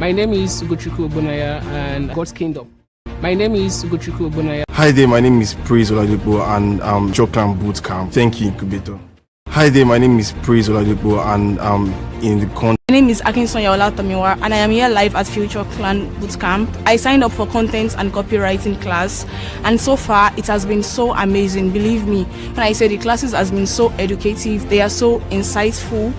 My name is Ugochukwu Obunaya and God's Kingdom. My name is Ugochukwu Obunaya. Hi there, my name is Praise Oladipo and Choklam Bootcamp. Thank you, Incubator. Hi there, my name is Praise Oladipo and in the My name is Akinsonya Olatomiwa and I am here live at Future Clan Bootcamp. I signed up for content and copywriting class and so far it has been so amazing. Believe me, when I say the classes has been so educative, they are so insightful.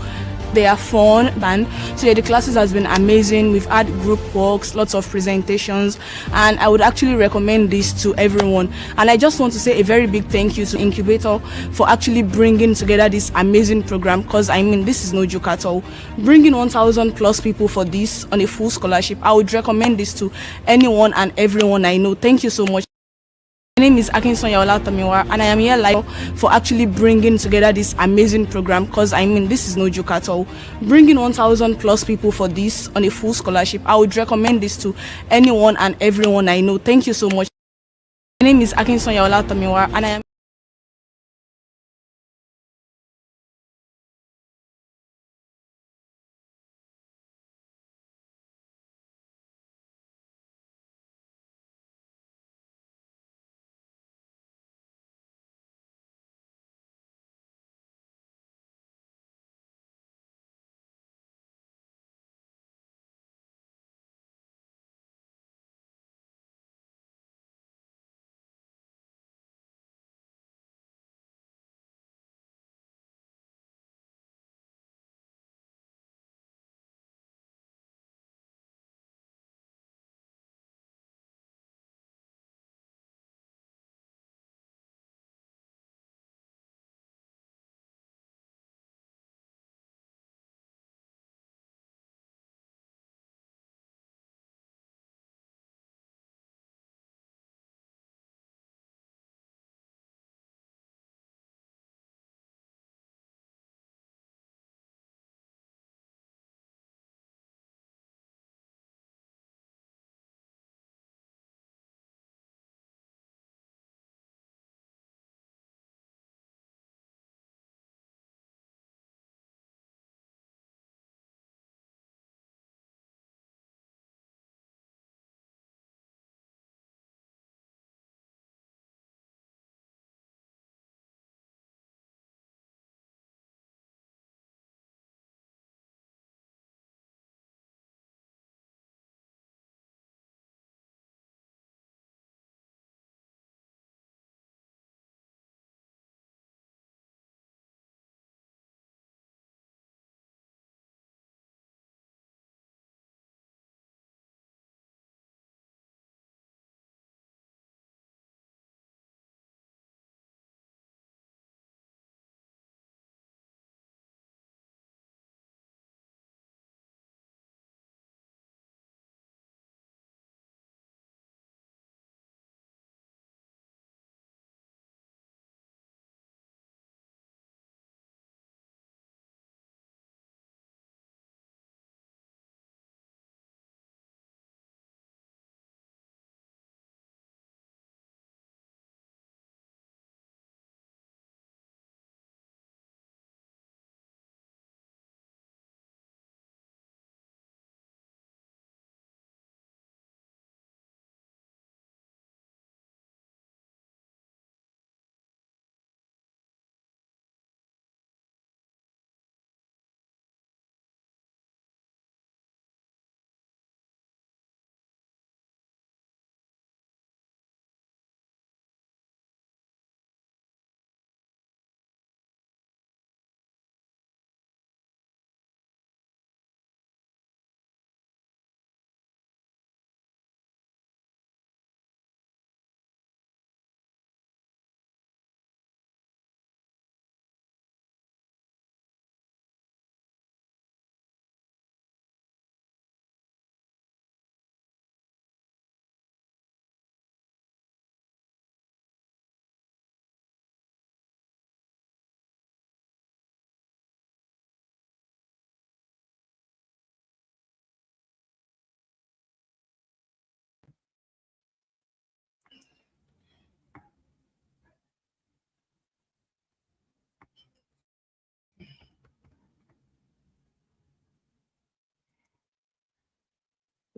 They are fun, and so yeah, the classes has been amazing. We've had group works, lots of presentations, and I would actually recommend this to everyone. And I just want to say a very big thank you to Incubator for actually bringing together this amazing program, because I mean, this is no joke at all. Bringing 1,000 plus people for this on a full scholarship, I would recommend this to anyone and everyone I know. Thank you so much. My name is Akinsonya Olatomiwa and I am here live for actually bringing together this amazing program, because I mean, this is no joke at all. Bringing 1,000 plus people for this on a full scholarship, I would recommend this to anyone and everyone I know. Thank you so much. My name is Akinsonya Olatomiwa and I am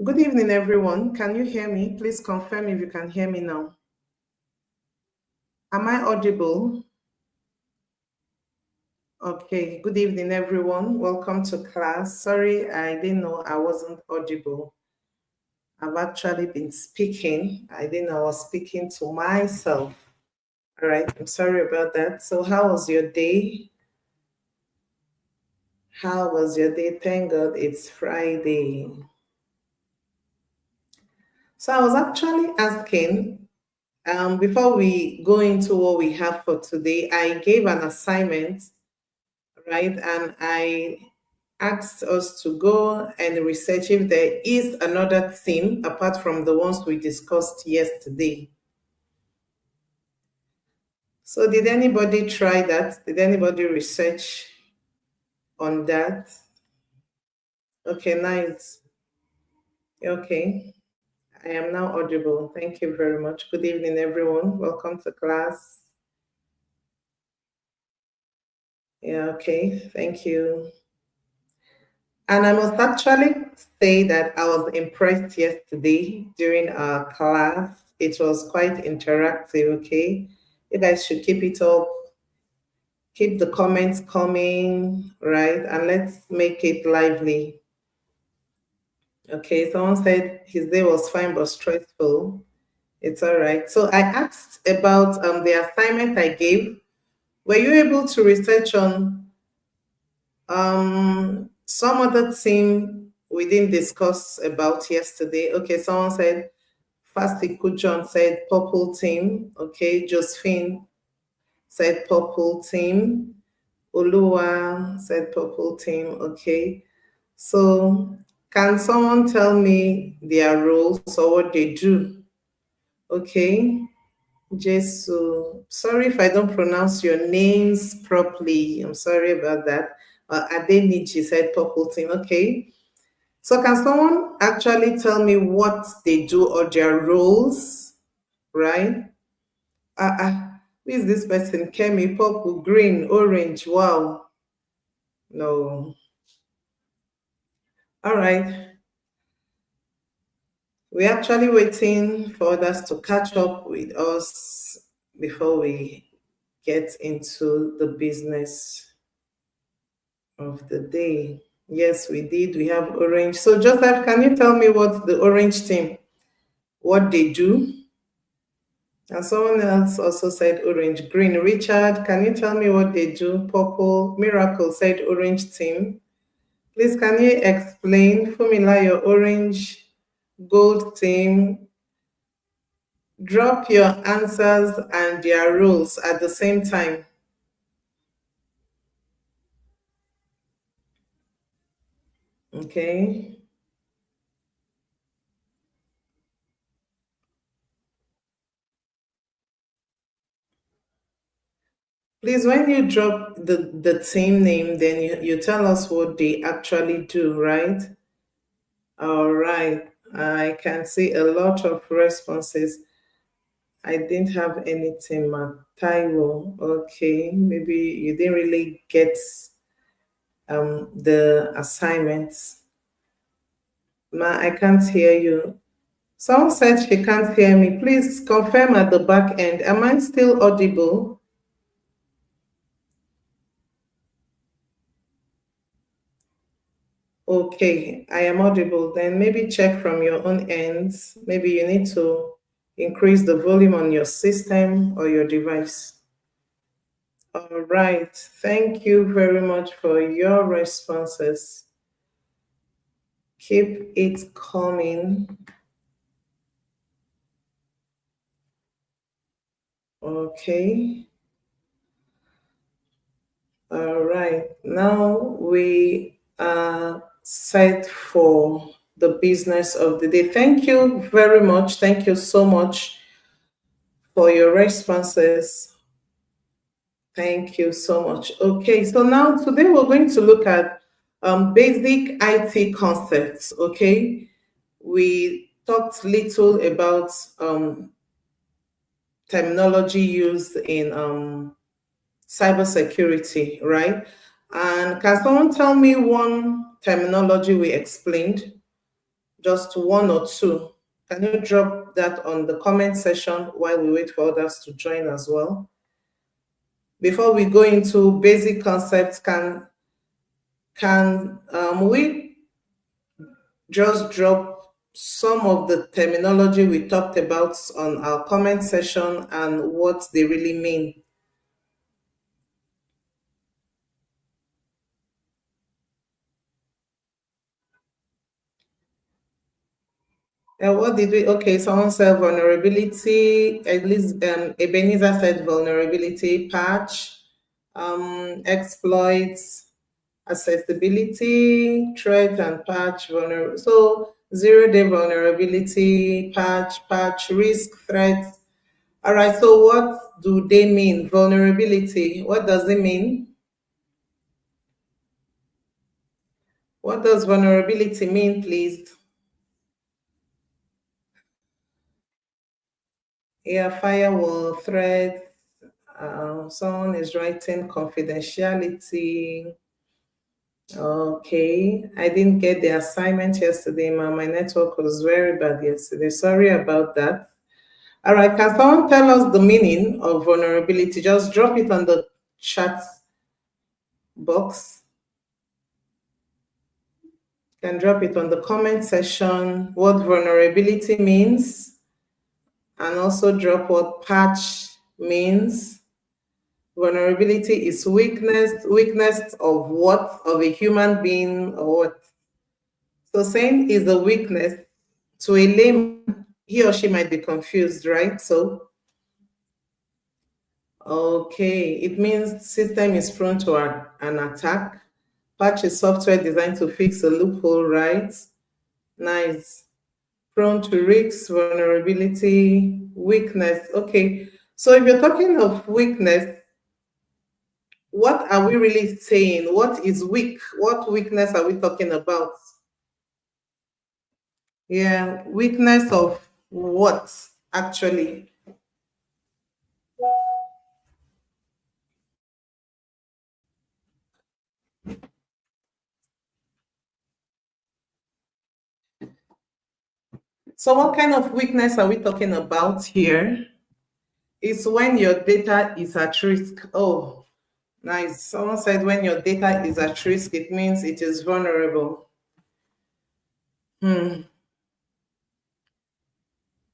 Good evening, everyone. Can you hear me? Please confirm if you can hear me now. Am I audible? Okay, good evening, everyone. Welcome to class. Sorry, I didn't know I wasn't audible. I've actually been speaking. I didn't know I was speaking to myself. All right, I'm sorry about that. So, how was your day? How was your day? Thank God it's Friday. So, I was actually asking, before we go into what we have for today, I gave an assignment, right? And I asked us to go and research if there is another theme apart from the ones we discussed yesterday. So, did anybody try that? Did anybody research on that? Okay, nice. Okay, I am now audible. Thank you very much. Good evening, everyone. Welcome to class. Yeah, okay, thank you. And I must actually say that I was impressed yesterday during our class. It was quite interactive, okay? You guys should keep it up, keep the comments coming, right? And let's make it lively. Okay, someone said his day was fine but stressful. It's all right. So I asked about the assignment I gave. Were you able to research on some other thing we didn't discuss about yesterday? Okay, someone said Fasiku John said purple team. Okay, Josephine said purple team. Oluwa said purple team. Okay, so can someone tell me their roles or what they do? Okay, Jesu. Sorry if I don't pronounce your names properly. I'm sorry about that. Adeniji said purple team. Okay. So can someone actually tell me what they do or their roles? Right? Who is this person? Kemi, purple, green, orange. Wow. No. All right. We're actually waiting for others to catch up with us before we get into the business of the day. Yes, we did. We have orange. So Joseph, can you tell me what the orange team, what they do? And someone else also said orange. Green. Richard, can you tell me what they do? Purple. Miracle said orange team. Please, can you explain, Fumila, your orange gold team? Drop your answers and their rules at the same time. Okay. Please, when you drop the team name, then you tell us what they actually do, right? All right. I can see a lot of responses. I didn't have anything, Taiwo. Okay, maybe you didn't really get the assignments. Ma, I can't hear you. Someone said she can't hear me. Please confirm at the back end. Am I still audible? Okay, I am audible. Then maybe check from your own ends. Maybe you need to increase the volume on your system or your device. All right. Thank you very much for your responses. Keep it coming. Okay. All right. Now we are set for the business of the day. Thank you very much. Thank you so much for your responses. Thank you so much. Okay, so now today we're going to look at basic IT concepts. Okay, we talked little about terminology used in cybersecurity, right? And can someone tell me one terminology we explained? Just one or two. Can you drop that on the comment section while we wait for others to join as well? Before we go into basic concepts, can we just drop some of the terminology we talked about on our comment section and what they really mean? What did we? Okay, someone said vulnerability. At least Ebenezer said vulnerability, patch, exploits, accessibility, threat, and patch vulnerability. So 0-day vulnerability, patch, risk, threat. All right. So what do they mean? Vulnerability. What does it mean? What does vulnerability mean, please? Yeah, firewall, threat. Someone is writing confidentiality. Okay, I didn't get the assignment yesterday, ma. My network was very bad yesterday. Sorry about that. All right, can someone tell us the meaning of vulnerability? Just drop it on the chat box. Can drop it on the comment section what vulnerability means, and also drop what patch means. Vulnerability is weakness of what? Of a human being or what? So saying is a weakness to a layman, he or she might be confused, right? So, okay, it means system is prone to an attack. Patch is software designed to fix a loophole, right? Nice. Prone to risks, vulnerability, weakness. Okay, so if you're talking of weakness, what are we really saying? What is weak? What weakness are we talking about? Yeah, weakness of what actually? So what kind of weakness are we talking about here? It's when your data is at risk. Oh, nice. Someone said when your data is at risk, it means it is vulnerable.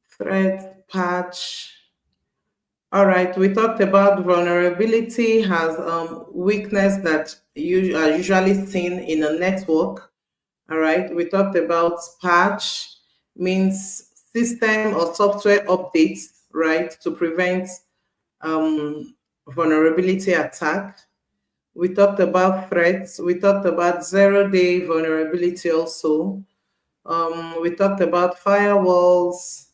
Threat, patch. All right, we talked about vulnerability has weakness that are usually seen in a network. All right, we talked about patch means system or software updates, right, to prevent vulnerability attack. We talked about threats. We talked about 0-day vulnerability also. We talked about firewalls.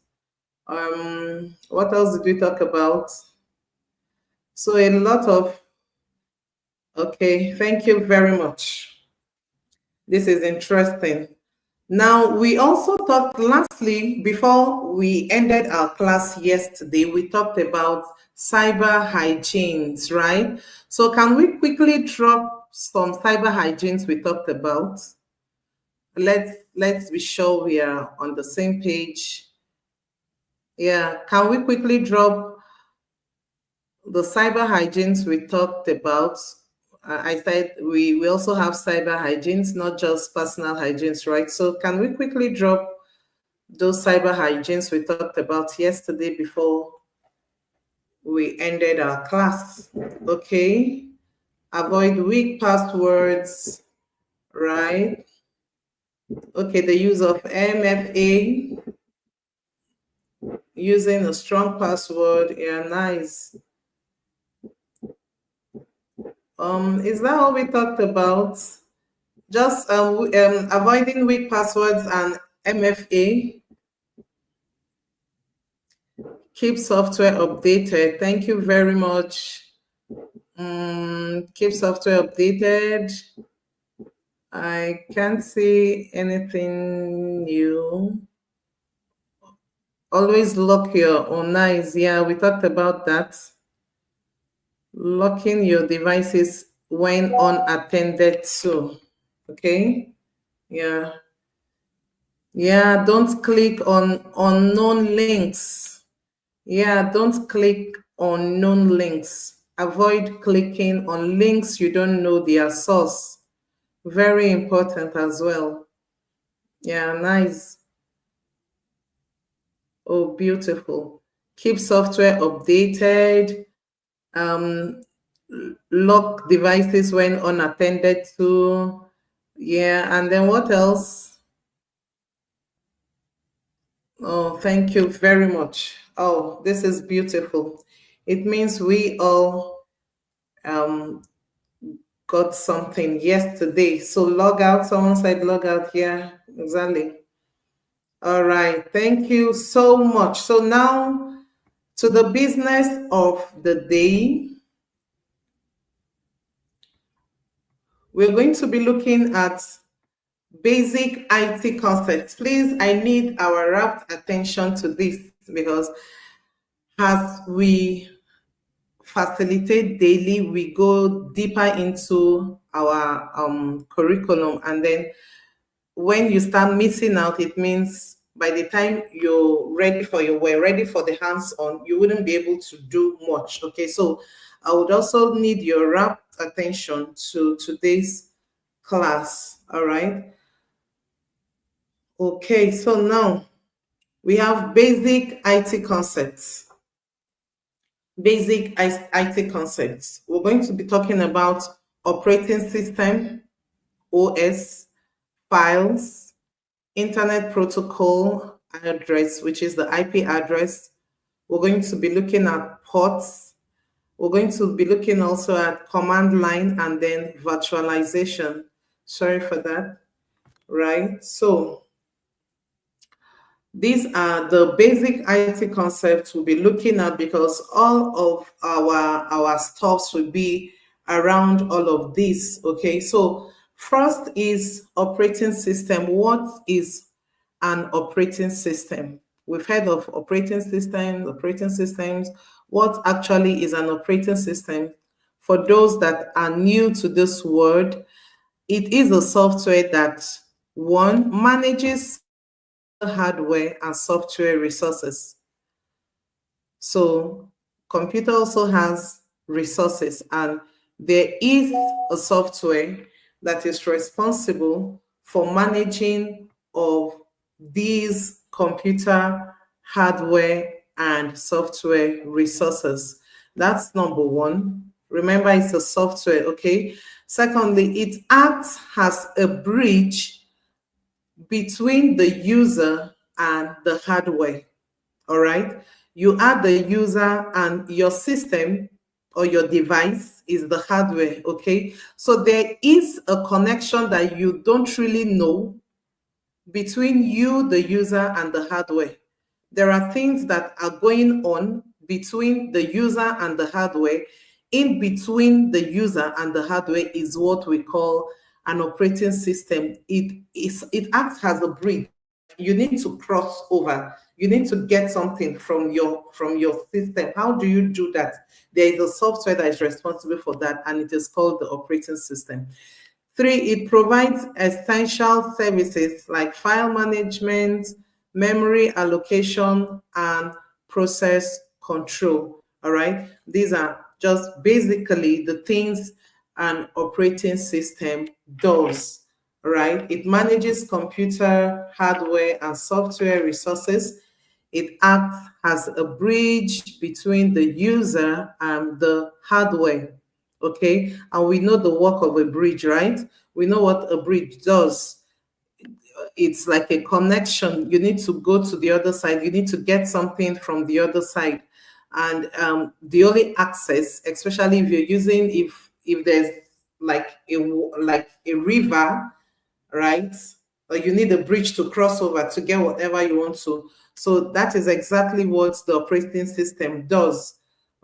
What else did we talk about? So a lot of, okay, thank you very much. This is interesting. Now, we also talked lastly, before we ended our class yesterday, we talked about cyber hygienes, right? So can we quickly drop some cyber hygienes we talked about? Let's be sure we are on the same page. Yeah, can we quickly drop the cyber hygienes we talked about? I said we also have cyber hygienes, not just personal hygienes, right? So can we quickly drop those cyber hygienes we talked about yesterday before we ended our class? Okay. Avoid weak passwords, right? Okay, the use of MFA, using a strong password. Yeah, nice. Is that all we talked about? Just avoiding weak passwords and MFA. Keep software updated. Thank you very much. Keep software updated. I can't see anything new. Always lock your own eyes. Yeah, we talked about that. Locking your devices when unattended to. Okay. Yeah. Yeah, don't click on unknown links. Yeah, don't click on known links. Avoid clicking on links you don't know their source. Very important as well. Yeah, nice. Oh, beautiful. Keep software updated. Um, Lock devices when unattended to. Yeah, and then what else? Oh, thank you very much. Oh, this is beautiful. It means we all um, got something yesterday. So log out. Someone said log out here. Exactly. All right. Thank you so much. So now to the business of the day. We're going to be looking at basic IT concepts. Please, I need our rapt attention to this because as we facilitate daily, we go deeper into our curriculum, and then when you start missing out, it means by the time we're ready for the hands-on, you wouldn't be able to do much. Okay, so I would also need your rapt attention to today's class. All right. Okay, so now we have basic IT concepts. Basic IT concepts. We're going to be talking about operating system, OS, files, internet protocol address, which is the IP address. We're going to be looking at ports. We're going to be looking also at command line and then virtualization. Sorry for that. Right. So these are the basic IT concepts we'll be looking at because all of our stuffs will be around all of this. Okay, so first is operating system. What is an operating system? We've heard of operating systems. What actually is an operating system? For those that are new to this word, it is a software that one manages hardware and software resources. So computer also has resources, and there is a software that is responsible for managing of these computer hardware and software resources. That's number one. Remember, it's a software, okay? Secondly, it acts as a bridge between the user and the hardware. All right. You are the user and your system or your device is the hardware. Okay. So there is a connection that you don't really know between you, the user, and the hardware. There are things that are going on between the user and the hardware. In between the user and the hardware is what we call an operating system. It acts as a bridge. You need to cross over. You need to get something from your system. How do you do that? There is a software that is responsible for that, and it is called the operating system. Three, it provides essential services like file management, memory allocation, and process control. All right. These are just basically the things an operating system does. Right. It manages computer, hardware, and software resources. It acts as a bridge between the user and the hardware. Okay, and we know the work of a bridge, right? We know what a bridge does. It's like a connection. You need to go to the other side. You need to get something from the other side, and the only access, especially if you're using if there's like a river, right? Or you need a bridge to cross over to get whatever you want to. So that is exactly what the operating system does.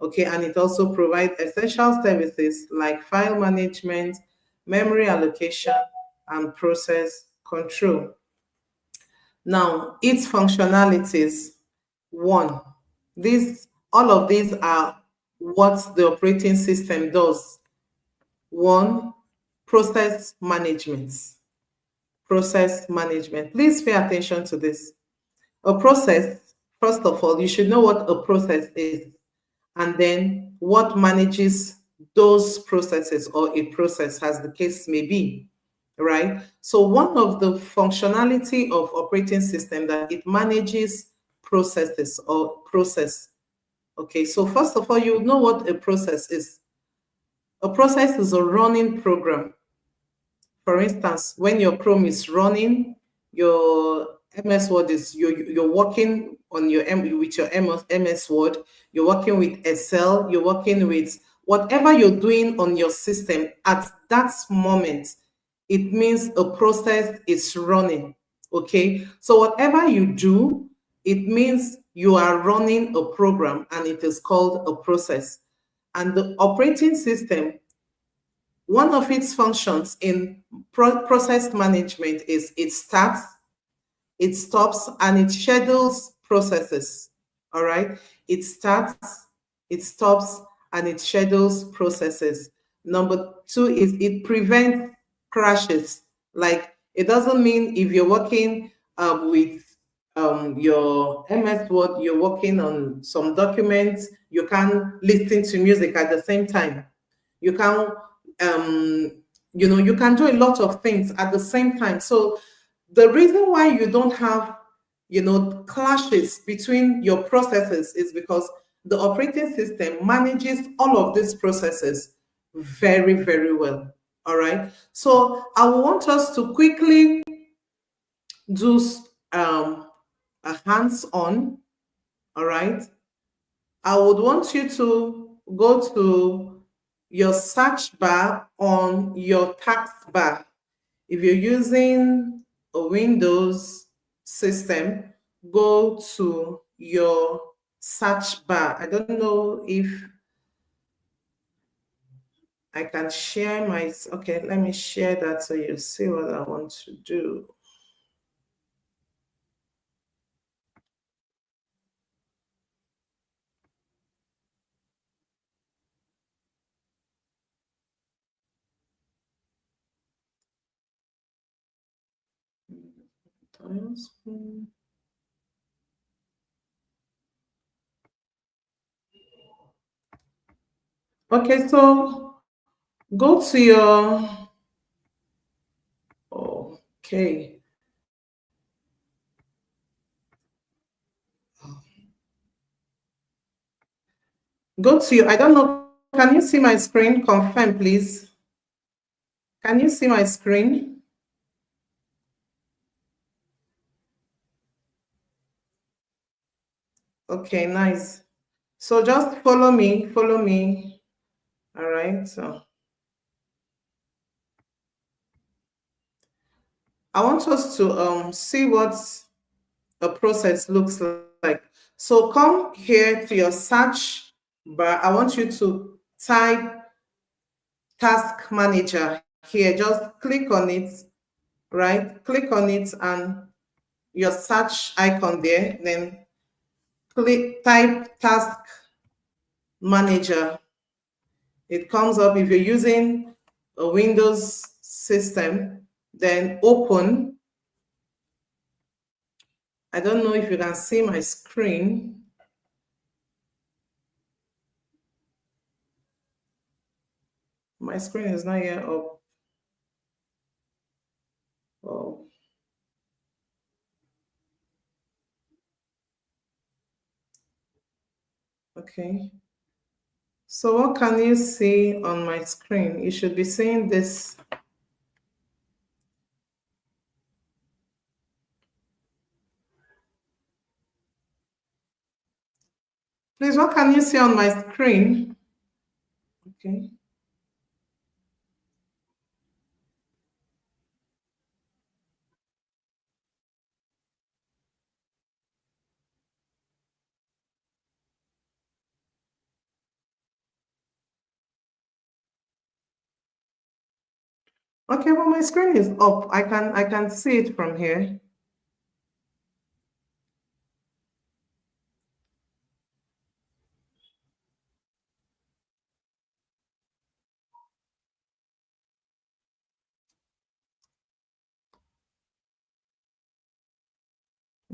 Okay, and it also provides essential services like file management, memory allocation, and process control. Now, its functionalities. One, these all of these are what the operating system does. One, process management. process management. Please pay attention to this. A process, first of all, you should know what a process is, and then what manages those processes or a process, as the case may be, right? So one of the functionality of operating system that it manages processes or process. Okay, so first of all, you know what a process is. A process is a running program. For instance, when your Chrome is running, your MS Word is you're working on your with your MS Word, you're working with Excel, you're working with whatever you're doing on your system at that moment, it means a process is running. Okay, so whatever you do, it means you are running a program and it is called a process. And the operating system, one of its functions in process management is it starts, it stops, and it schedules processes. All right. It starts, it stops, and it schedules processes. Number two is it prevents crashes. Like it doesn't mean if you're working with your MS Word, you're working on some documents, you can listen to music at the same time. You can you can do a lot of things at the same time. So the reason why you don't have clashes between your processes is because the operating system manages all of these processes very, very well. All right, so I want us to quickly do a hands-on. All right, I would want you to go to your search bar on your taskbar. If you're using a Windows system, go to your search bar. I don't know if I can share my, okay, let me share that so you see what I want to do. Okay, so go to your, okay. Go to your, I don't know, can you see my screen? Confirm, please. Can you see my screen? Okay, nice. So just follow me, follow me. All right, so I want us to see what a process looks like. So come here to your search bar. I want you to type task manager here. Just click on it, right? Click on it and your search icon there. Then type task manager. It comes up. If you're using a Windows system, then open. I don't know if you can see my screen. My screen is not yet up. Oh. Okay. So what can you see on my screen? You should be seeing this. Please, what can you see on my screen? Okay. Okay, well, my screen is up. I can see it from here.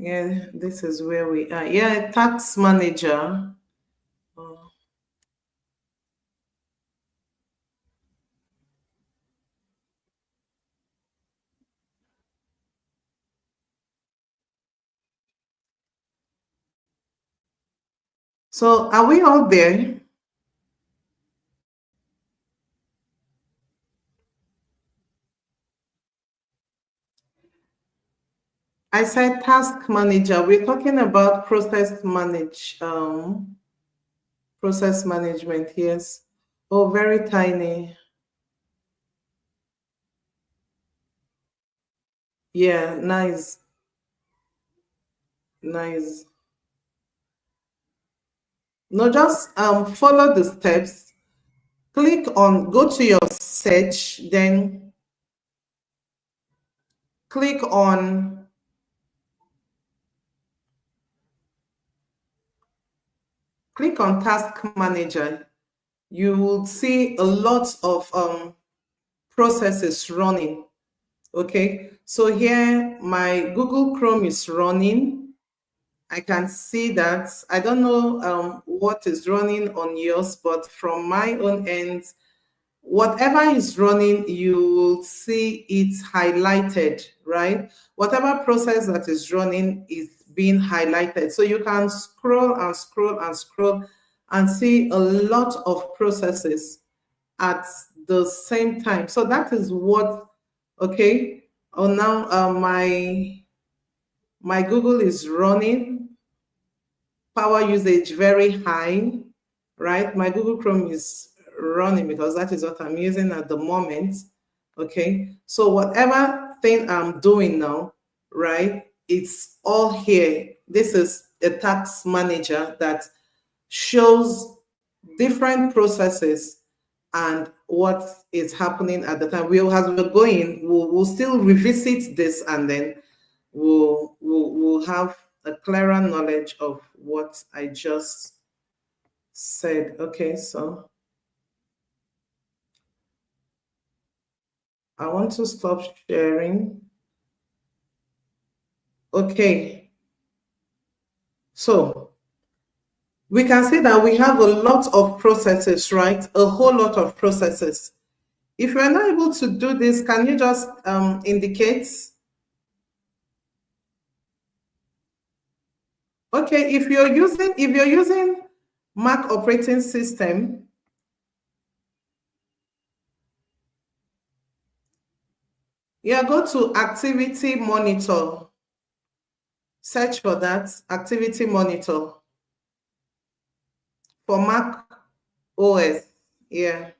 Yeah, this is where we are. Yeah, tax manager. Oh. So are we all there? I said task manager. We're talking about process management. Yes. Oh, very tiny. Yeah, nice, nice. No, just follow the steps. Go to your search, then click on task manager. You will see a lot of processes running. Okay, so here my Google Chrome is running. I can see that. I don't know what is running on yours, but from my own end, whatever is running, you will see it highlighted, right? Whatever process that is running is being highlighted. So you can scroll and scroll and scroll and see a lot of processes at the same time. So that is what, okay. Oh, now my Google is running, power usage very high, right? My Google Chrome is running because that is what I'm using at the moment. Okay, so whatever thing I'm doing now, right, it's all here. This is a task manager that shows different processes and what is happening at the time. As we're going, we'll still revisit this, and then we'll have a clearer knowledge of what I just said. Okay, so I want to stop sharing. Okay, so we can see that we have a lot of processes, right? A whole lot of processes. If you're not able to do this, can you just indicate? Okay, if you're using Mac operating system, yeah, go to activity monitor. Search for that activity monitor for Mac OS. Yeah.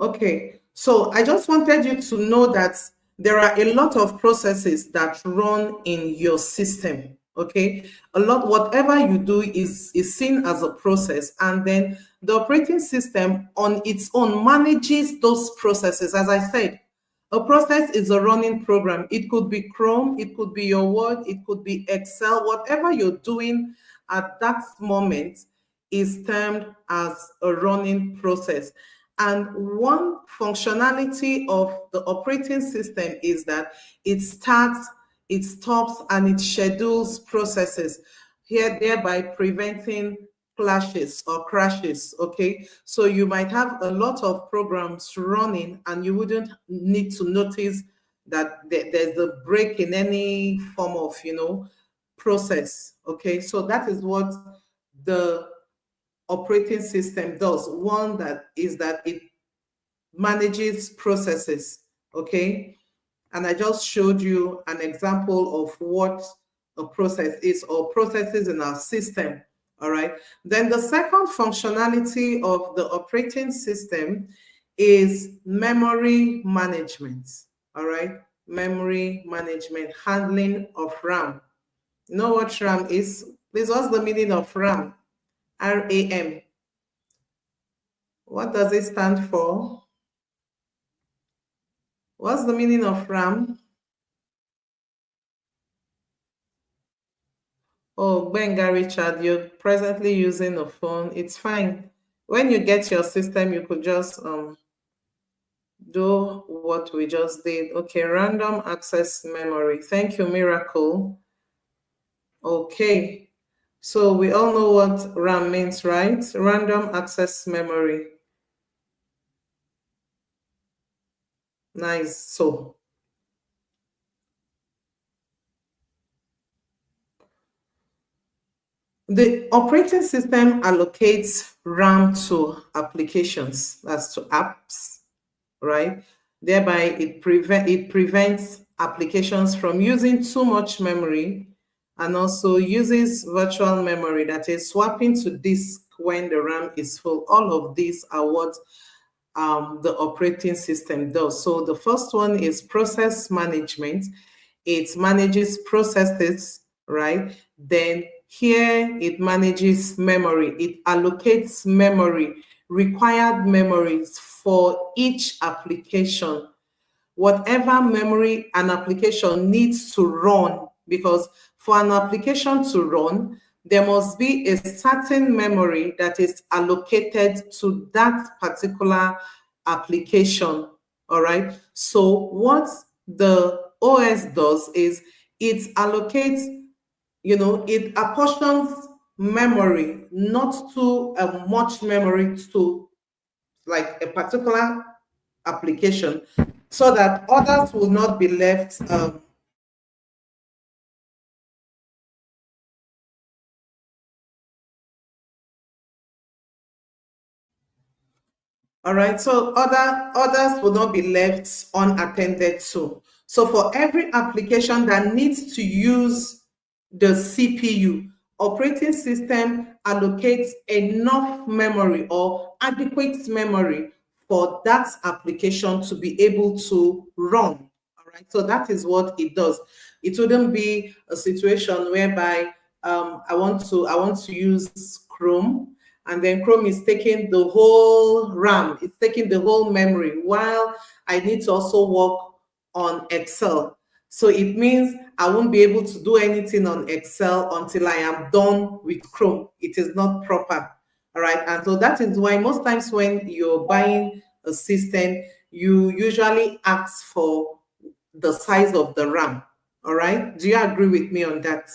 Okay, so I just wanted you to know that there are a lot of processes that run in your system. Okay, a lot, whatever you do is seen as a process, and then the operating system on its own manages those processes. As I said, a process is a running program. It could be Chrome, it could be your Word, it could be Excel, whatever you're doing at that moment is termed as a running process. And one functionality of the operating system is that it starts, it stops, and it schedules processes, here thereby preventing clashes or crashes. Okay, so you might have a lot of programs running and you wouldn't need to notice that there's a break in any form of process. Okay, so that is what the operating system does. One that is that it manages processes. Okay, and I just showed you an example of what a process is, or processes in our system. All right, then the second functionality of the operating system is memory management. All right, memory management, handling of RAM. You know what RAM is? Please, what's the meaning of RAM? RAM. What does it stand for? What's the meaning of RAM? Oh, Benga Richard, you're presently using a phone. It's fine. When you get your system, you could just do what we just did. Okay, random access memory. Thank you, Miracle. Okay, so we all know what RAM means, right? Random access memory. Nice. So the operating system allocates RAM to applications, that's to apps, right? Thereby, it prevents applications from using too much memory, and also uses virtual memory, that is swapping to disk when the RAM is full. All of these are what the operating system does. So the first one is process management. It manages processes, right? Then here it manages memory. It allocates memory, required memories for each application, whatever memory an application needs to run, because for an application to run, there must be a certain memory that is allocated to that particular application. All right. So what the OS does is it allocates, it apportions memory, not too much memory to like a particular application, so that others will not be left. All right, so others will not be left unattended to. So for every application that needs to use the CPU, operating system allocates enough memory or adequate memory for that application to be able to run. All right, so that is what it does. It wouldn't be a situation whereby I want to use Chrome, and then Chrome is taking the whole RAM, it's taking the whole memory, while I need to also work on Excel. So it means I won't be able to do anything on Excel until I am done with Chrome. It is not proper. All right. And so that is why most times when you're buying a system, you usually ask for the size of the RAM. All right. Do you agree with me on that?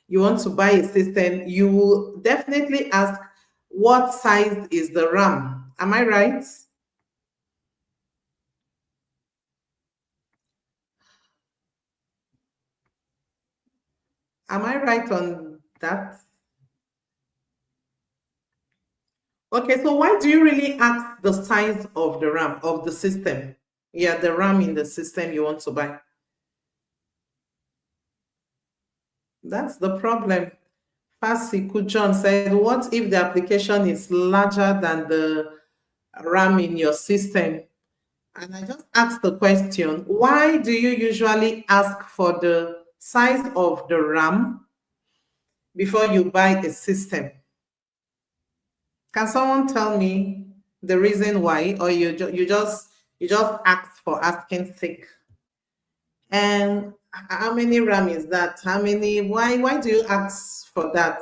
You want to buy a system, you will definitely ask what size is the RAM. Am I right? Am I right on that? Okay, so why do you really ask the size of the RAM of the system? Yeah, the RAM in the system you want to buy. That's the problem. Fasiku John said, what if the application is larger than the RAM in your system? And I just asked the question, why do you usually ask for the size of the RAM before you buy a system? Can someone tell me the reason why, or you just ask for asking sake? And how many RAM is that? How many? Why do you ask for that?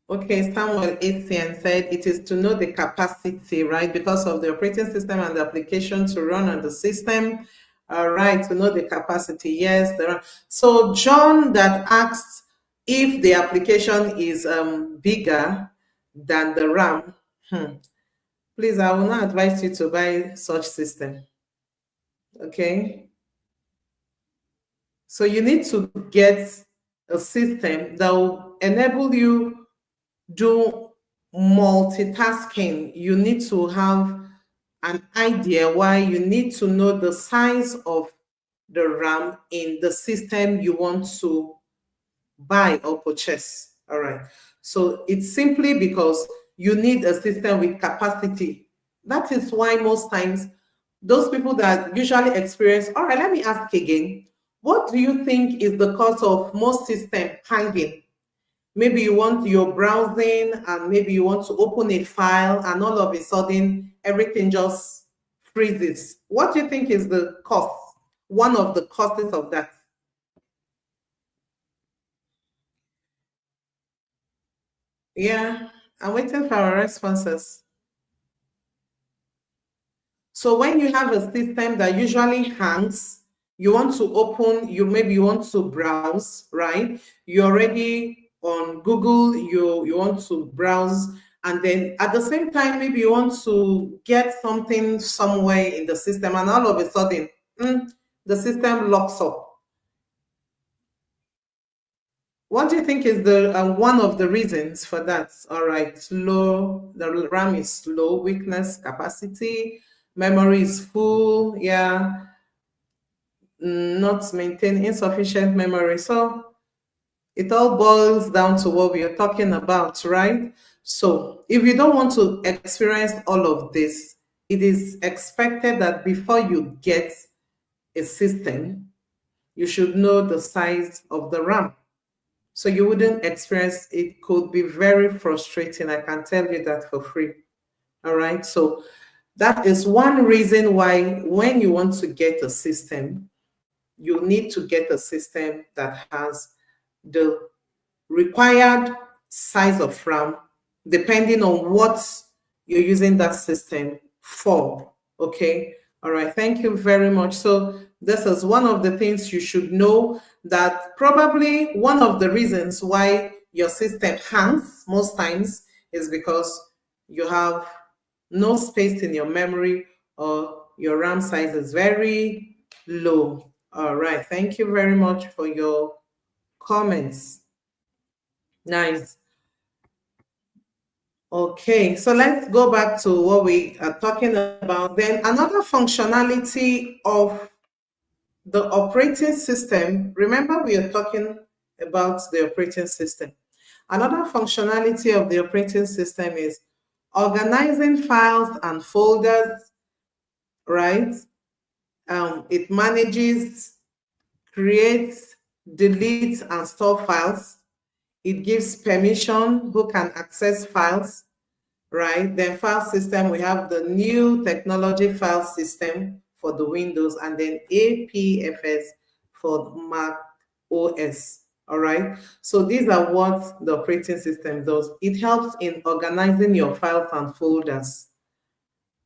Okay, Samuel Etienne said it is to know the capacity, right? Because of the operating system and the application to run on the system. All right, to know the capacity. Yes, there are. So John that asked if the application is bigger than the RAM. Please, I will not advise you to buy such system. Okay. So you need to get a system that will enable you do multitasking. You need to have an idea why you need to know the size of the RAM in the system you want to buy or purchase. All right. So it's simply because you need a system with capacity. That is why most times those people that usually experience, all right, let me ask again, what do you think is the cause of most system hanging? Maybe you want your browsing and maybe you want to open a file and all of a sudden everything just freezes. What do you think is the cause? One of the causes of that? Yeah. I'm waiting for our responses. So when you have a system that usually hangs, you want to open, maybe you want to browse, right? You're already on Google, you want to browse, and then at the same time, maybe you want to get something somewhere in the system, and all of a sudden, the system locks up. What do you think is the one of the reasons for that? All right, the RAM is slow, weakness, capacity, memory is full, yeah, not maintain insufficient memory. So it all boils down to what we are talking about, right? So if you don't want to experience all of this, it is expected that before you get a system, you should know the size of the RAM. So you wouldn't experience it. Could be very frustrating. I can tell you that for free. All right. So that is one reason why when you want to get a system, you need to get a system that has the required size of RAM depending on what you're using that system for. Okay. All right. Thank you very much. So this is one of the things you should know, that probably one of the reasons why your system hangs most times is because you have no space in your memory, or your RAM size is very low. All right. Thank you very much for your comments. Nice. Okay, so let's go back to what we are talking about. Then another functionality of the operating system, remember we are talking about the operating system. Another functionality of the operating system is organizing files and folders, right? It manages, creates, deletes, and store files. It gives permission who can access files, right? Then file system, we have the new technology file system for the Windows, and then APFS for Mac OS. All right. So these are what the operating system does. It helps in organizing your files and folders.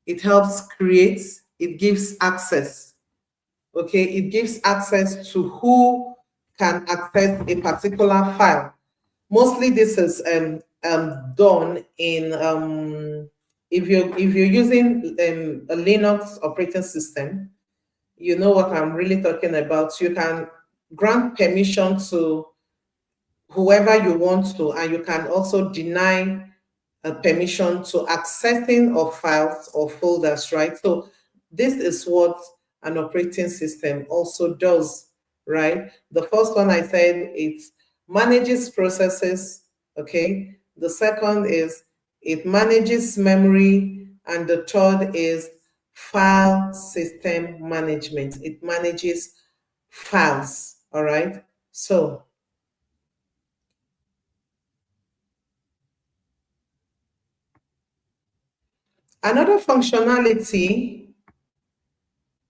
It helps create, it gives access. Okay, it gives access to who can access a particular file. Mostly this is done in if you're using a Linux operating system, you know what I'm really talking about. You can grant permission to whoever you want to, and you can also deny permission to accessing of files or folders, right? So this is what an operating system also does, right? The first one I said, it manages processes, okay? The second is it manages memory, and the third is file system management. It manages files, all right? So another functionality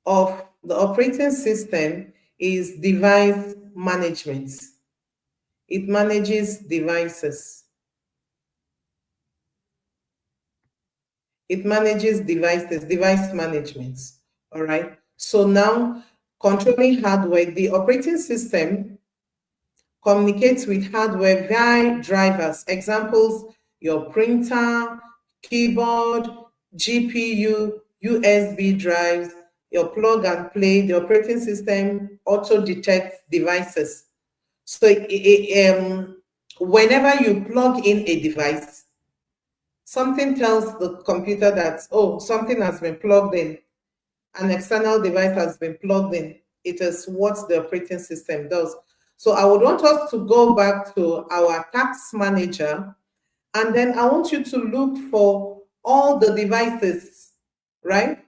of the operating system is device management. It manages devices. It manages devices, device management. All right. So now, controlling hardware, the operating system communicates with hardware via drivers. Examples, your printer, keyboard, GPU, USB drives, your plug and play. The operating system auto detects devices. So whenever you plug in a device, something tells the computer that, oh, something has been plugged in, an external device has been plugged in. It is what the operating system does. So I would want us to go back to our task manager, and then I want you to look for all the devices, right,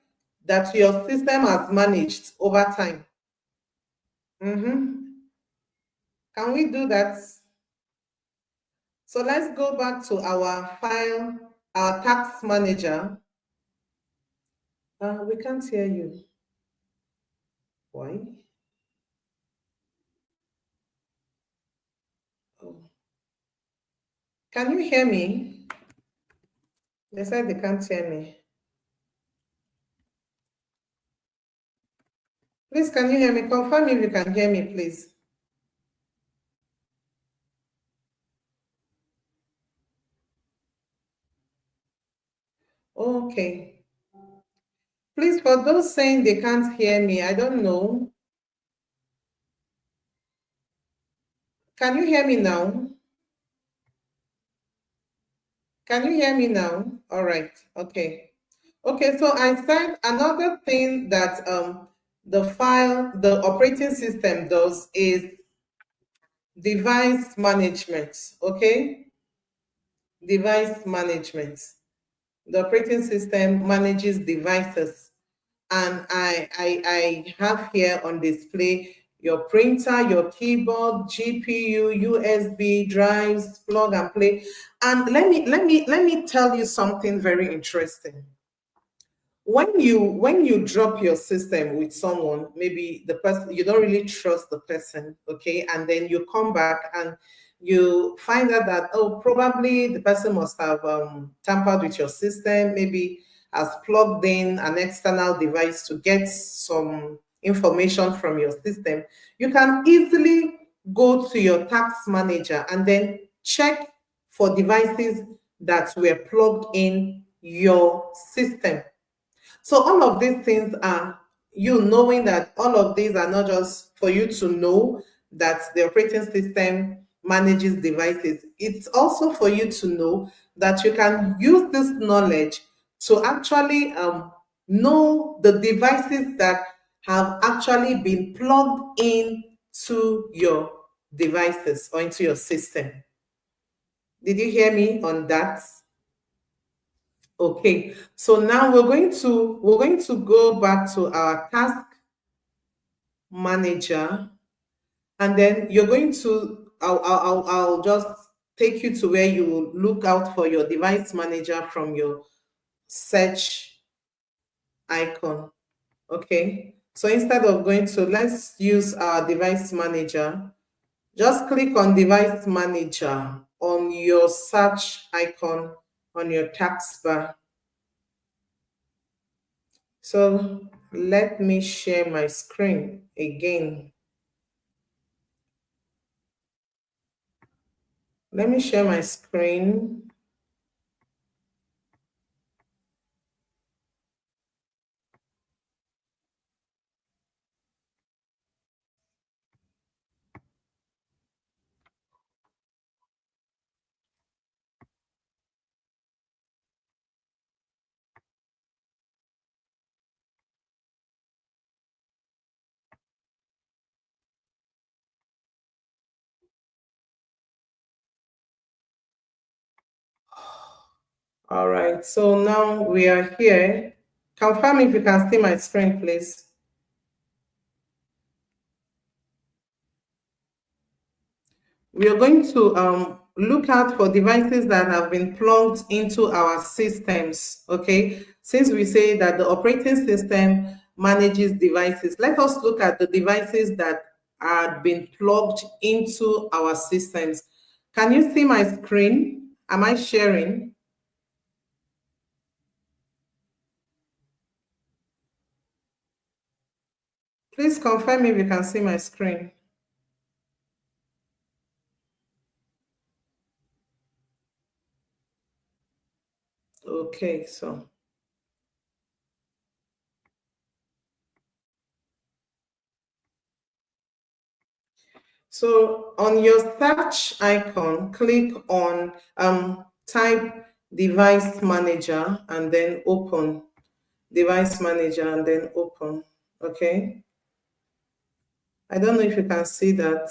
that your system has managed over time. Can we do that? So let's go back to our file, our task manager. We can't hear you. Why? Oh. Can you hear me? They said they can't hear me. Please, can you hear me? Confirm if you can hear me, please. Okay. Please, for those saying they can't hear me, I don't know. Can you hear me now? Can you hear me now? All right. Okay. Okay, so I said another thing that the operating system does is device management. Okay, device management. The operating system manages devices, and I have here on display your printer, your keyboard, GPU, USB drives, plug and play. And let me tell you something very interesting. When you drop your system with someone, maybe the person you don't really trust the person, okay, and then you come back and you find out that, oh, probably the person must have tampered with your system, maybe has plugged in an external device to get some information from your system. You can easily go to your task manager and then check for devices that were plugged in your system. So all of these things are you knowing that all of these are not just for you to know that the operating system manages devices. It's also for you to know that you can use this knowledge to actually know the devices that have actually been plugged in to your devices or into your system. Did you hear me on that? Okay, so now we're going to go back to our task manager, and then you're going to I'll just take you to where you will look out for your device manager from your search icon. Okay, so instead of going to, let's use our device manager. Just click on device manager on your search icon on your taskbar. So let me share my screen again. Let me share my screen. All right, so now we are here. Confirm if you can see my screen, please. We are going to look out for devices that have been plugged into our systems, okay? Since we say that the operating system manages devices, let us look at the devices that are been plugged into our systems. Can you see my screen? Am I sharing? Please confirm if you can see my screen. Okay, so on your search icon, click on type device manager and then open device manager and then open. Okay. I don't know if you can see that.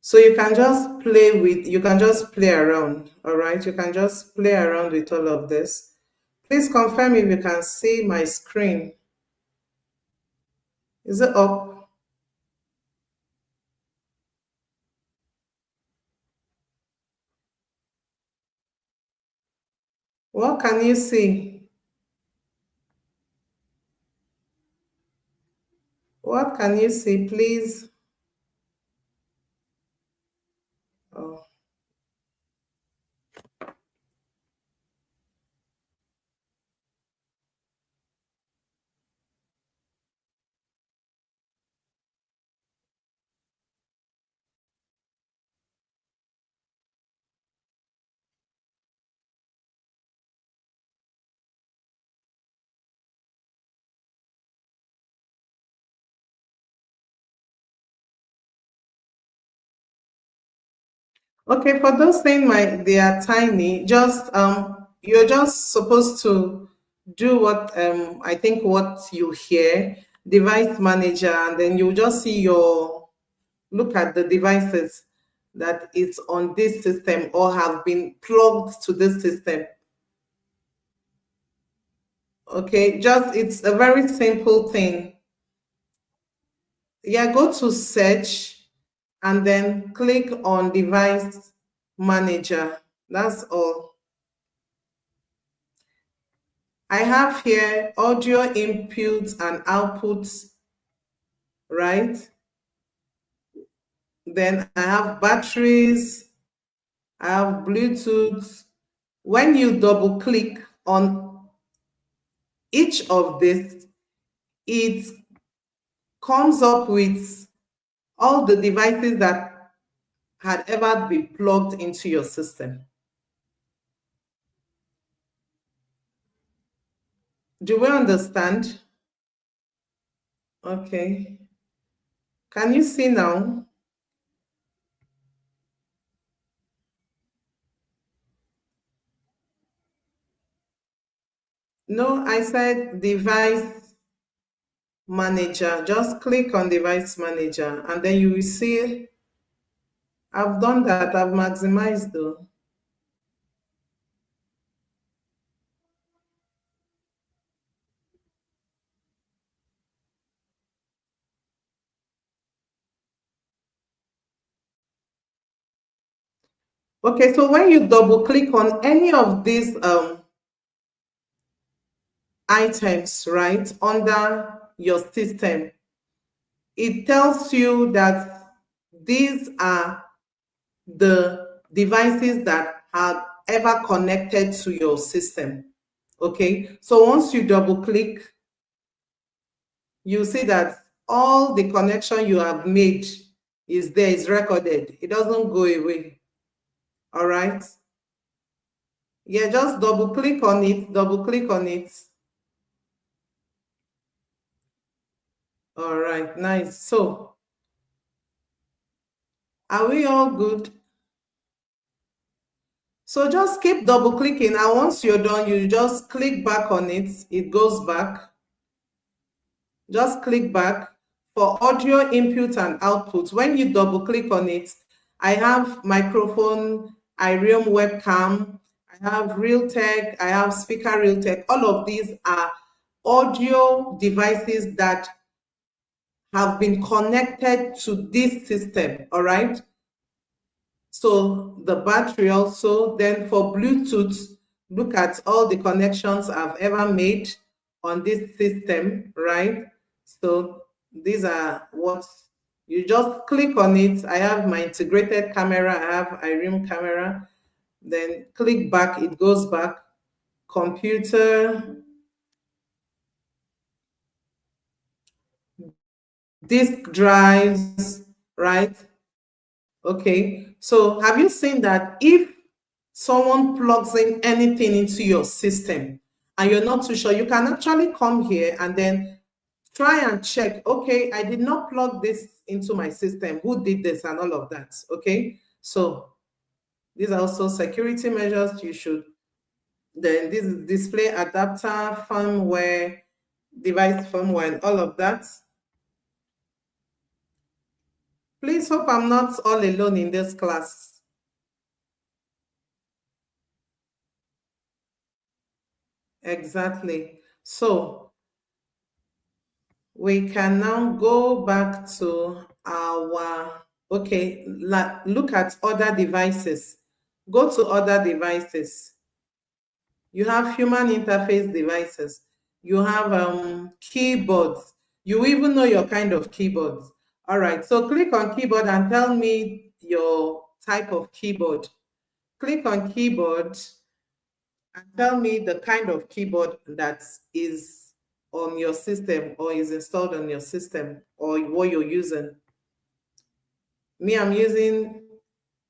So you can just play around. All right. You can just play around with all of this. Please confirm if you can see my screen. Is it up? What can you see? What can you see, please? Oh. Okay, for those saying they are tiny, just you're just supposed to do what I think what you hear, device manager, and then you just see your look at the devices that is on this system or have been plugged to this system. Okay, just it's a very simple thing. Yeah, go to search and then click on device manager. That's all. I have here audio inputs and outputs, right? Then I have batteries, I have Bluetooth. When you double click on each of this, it comes up with all the devices that had ever been plugged into your system. Do we understand? Okay. Can you see now? No, I said device manager. Just click on device manager and then you will see I've done that. I've maximized though. Okay, so when you double click on any of these items, right, under your system, it tells you that these are the devices that have ever connected to your system. Okay, so once you double click, you see that all the connection you have made is there, is recorded. It doesn't go away. All right. Yeah, just double click on it, double click on it. All right, nice. So, are we all good? So just keep double clicking, and once you're done, you just click back on it. It goes back. Just click back for audio input and output. When you double click on it, I have microphone, Irium webcam, I have Realtek, I have speaker Realtek. All of these are audio devices that have been connected to this system, all right? So the battery also, then for Bluetooth, look at all the connections I've ever made on this system, right? So these are what you just click on it. I have my integrated camera, I have Irium camera, then click back, it goes back. Computer, disk drives, right? Okay, so have you seen that if someone plugs in anything into your system and you're not too sure, you can actually come here and then try and check, okay, I did not plug this into my system. Who did this and all of that? Okay, so these are also security measures you should. Then this is display adapter, firmware, device firmware, and all of that. Please hope I'm not all alone in this class. Exactly. So we can now go back to our, okay, look at other devices. Go to other devices. You have human interface devices. You have keyboards. You even know your kind of keyboards. All right, so click on keyboard and tell me your type of keyboard. Click on keyboard and tell me the kind of keyboard that is on your system or is installed on your system or what you're using. Me, I'm using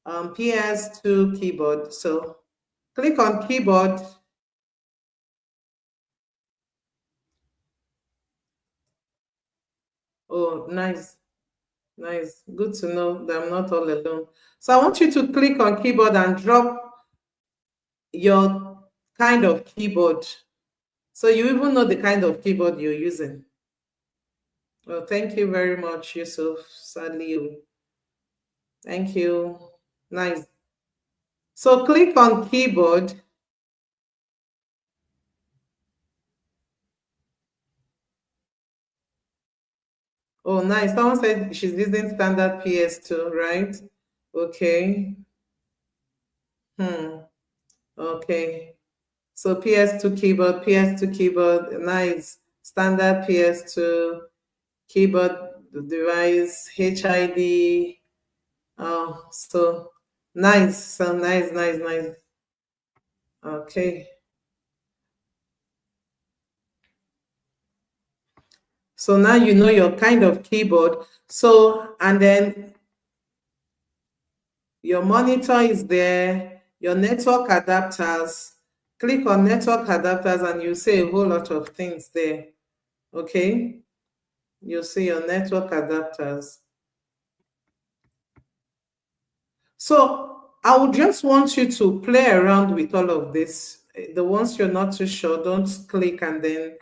PS2 keyboard. So click on keyboard. Oh, nice. Nice. Good to know that I'm not all alone. So I want you to click on keyboard and drop your kind of keyboard. So you even know the kind of keyboard you're using. Well, thank you very much, Yusuf Saliu. Thank you. Nice. So click on keyboard. Oh, nice. Someone said she's using standard PS2, right? Okay. Hmm. Okay. So PS2 keyboard, nice. Standard PS2 keyboard device, HID. Oh, so nice. So nice, nice, nice. Okay. So now you know your kind of keyboard. So, and then your monitor is there, your network adapters. Click on network adapters and you see a whole lot of things there. Okay. You'll see your network adapters. So I would just want you to play around with all of this. The ones you're not too sure, don't click and then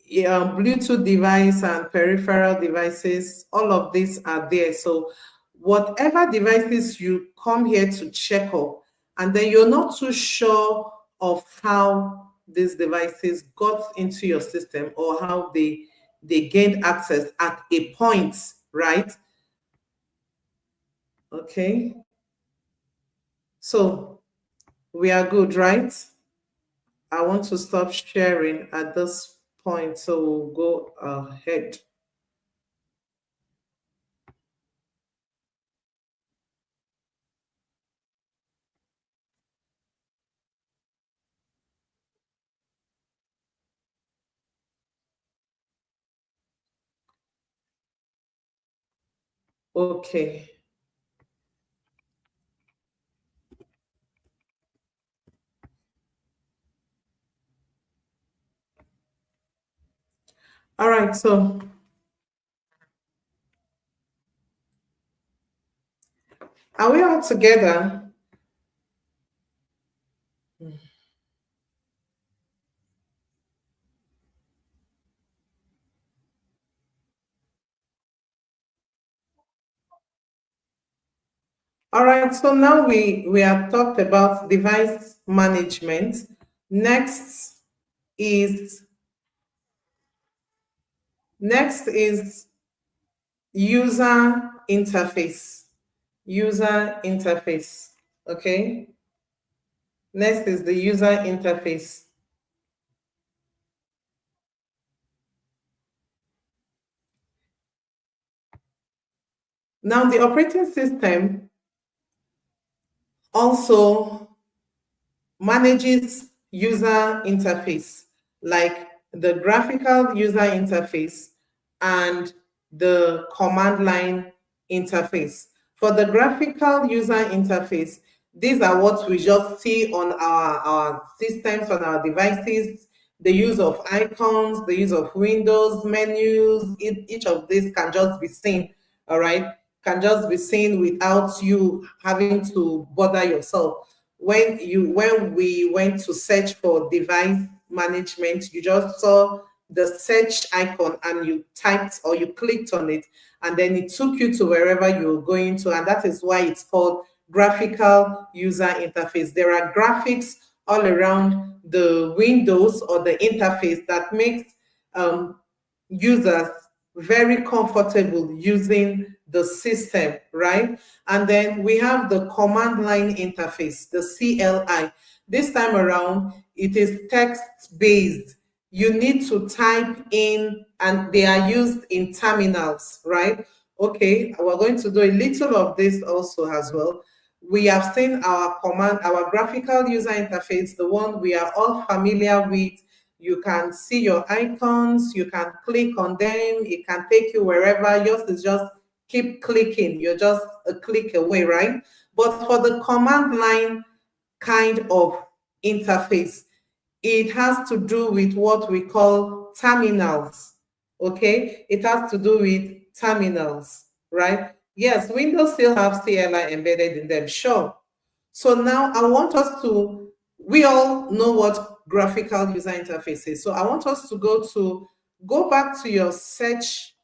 Bluetooth device and peripheral devices, all of these are there. So whatever devices you come here to check up, and then you're not too sure of how these devices got into your system or how they gained access at a point, right? Okay, so we are good, right? I want to stop sharing at this point, so we'll go ahead. Okay. All right, so are we all together? All right, so now we have talked about device management. Next is next is user interface. User interface. Okay. Next is the user interface. Now the operating system also manages user interface, like the graphical user interface and the command line interface. For the graphical user interface, these are what we just see on our systems, on our devices, the use of icons, the use of windows, menus, each of these can just be seen, all right? Can just be seen without you having to bother yourself. When we went to search for device management, you just saw the search icon and you typed or you clicked on it, and then it took you to wherever you're going to, and that is why it's called graphical user interface. There are graphics all around the windows or the interface that makes users very comfortable using the system, right? And then we have the command line interface, the CLI. This time around, it is text based. You need to type in, and they are used in terminals, right? Okay, we're going to do a little of this also as well. We have seen our graphical user interface, the one we are all familiar with. You can see your icons, you can click on them, it can take you wherever. Yours is just keep clicking, you're just a click away, right? But for the command line kind of interface, it has to do with what we call terminals. Okay, it has to do with terminals. right? Yes, Windows still have CLI embedded in them, sure. So now I want us to, we all know what graphical user interface is. So I want us to go back to your search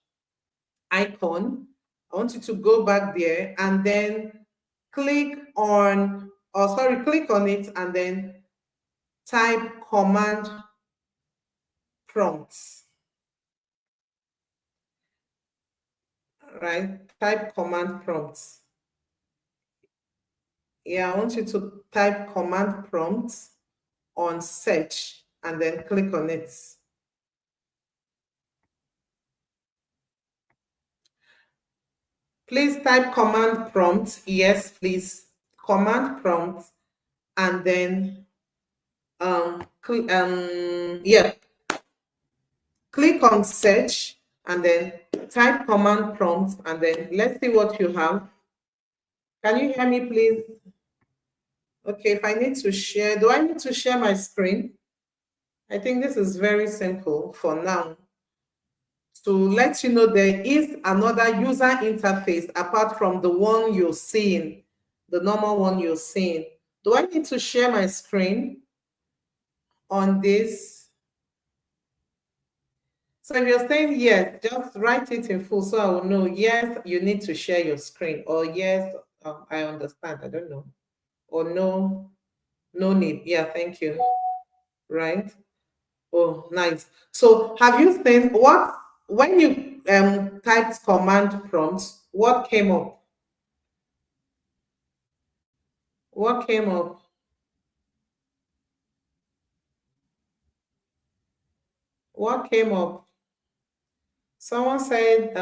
icon. I want you to go back there and then click on, or sorry, click on it and then type command prompts, right? Type command prompts. Yeah, I want you to type command prompts on search and then click on it. Please type command prompt. Yes, please. Command prompt and then yeah, click on search and then type command prompt and then let's see what you have. Can you hear me, please? Okay, if I need to share, do I need to share my screen? I think this is very simple for now. To let you know there is another user interface apart from the one you're seeing, the normal one you're seeing. Do I need to share my screen on this? So if you're saying yes, just write it in full so I will know, yes, you need to share your screen, or yes, I understand, I don't know, or no, no need. Yeah, thank you. Right? Oh, nice. So have you seen what, when you typed command prompts, what came up? What came up? What came up? Someone said,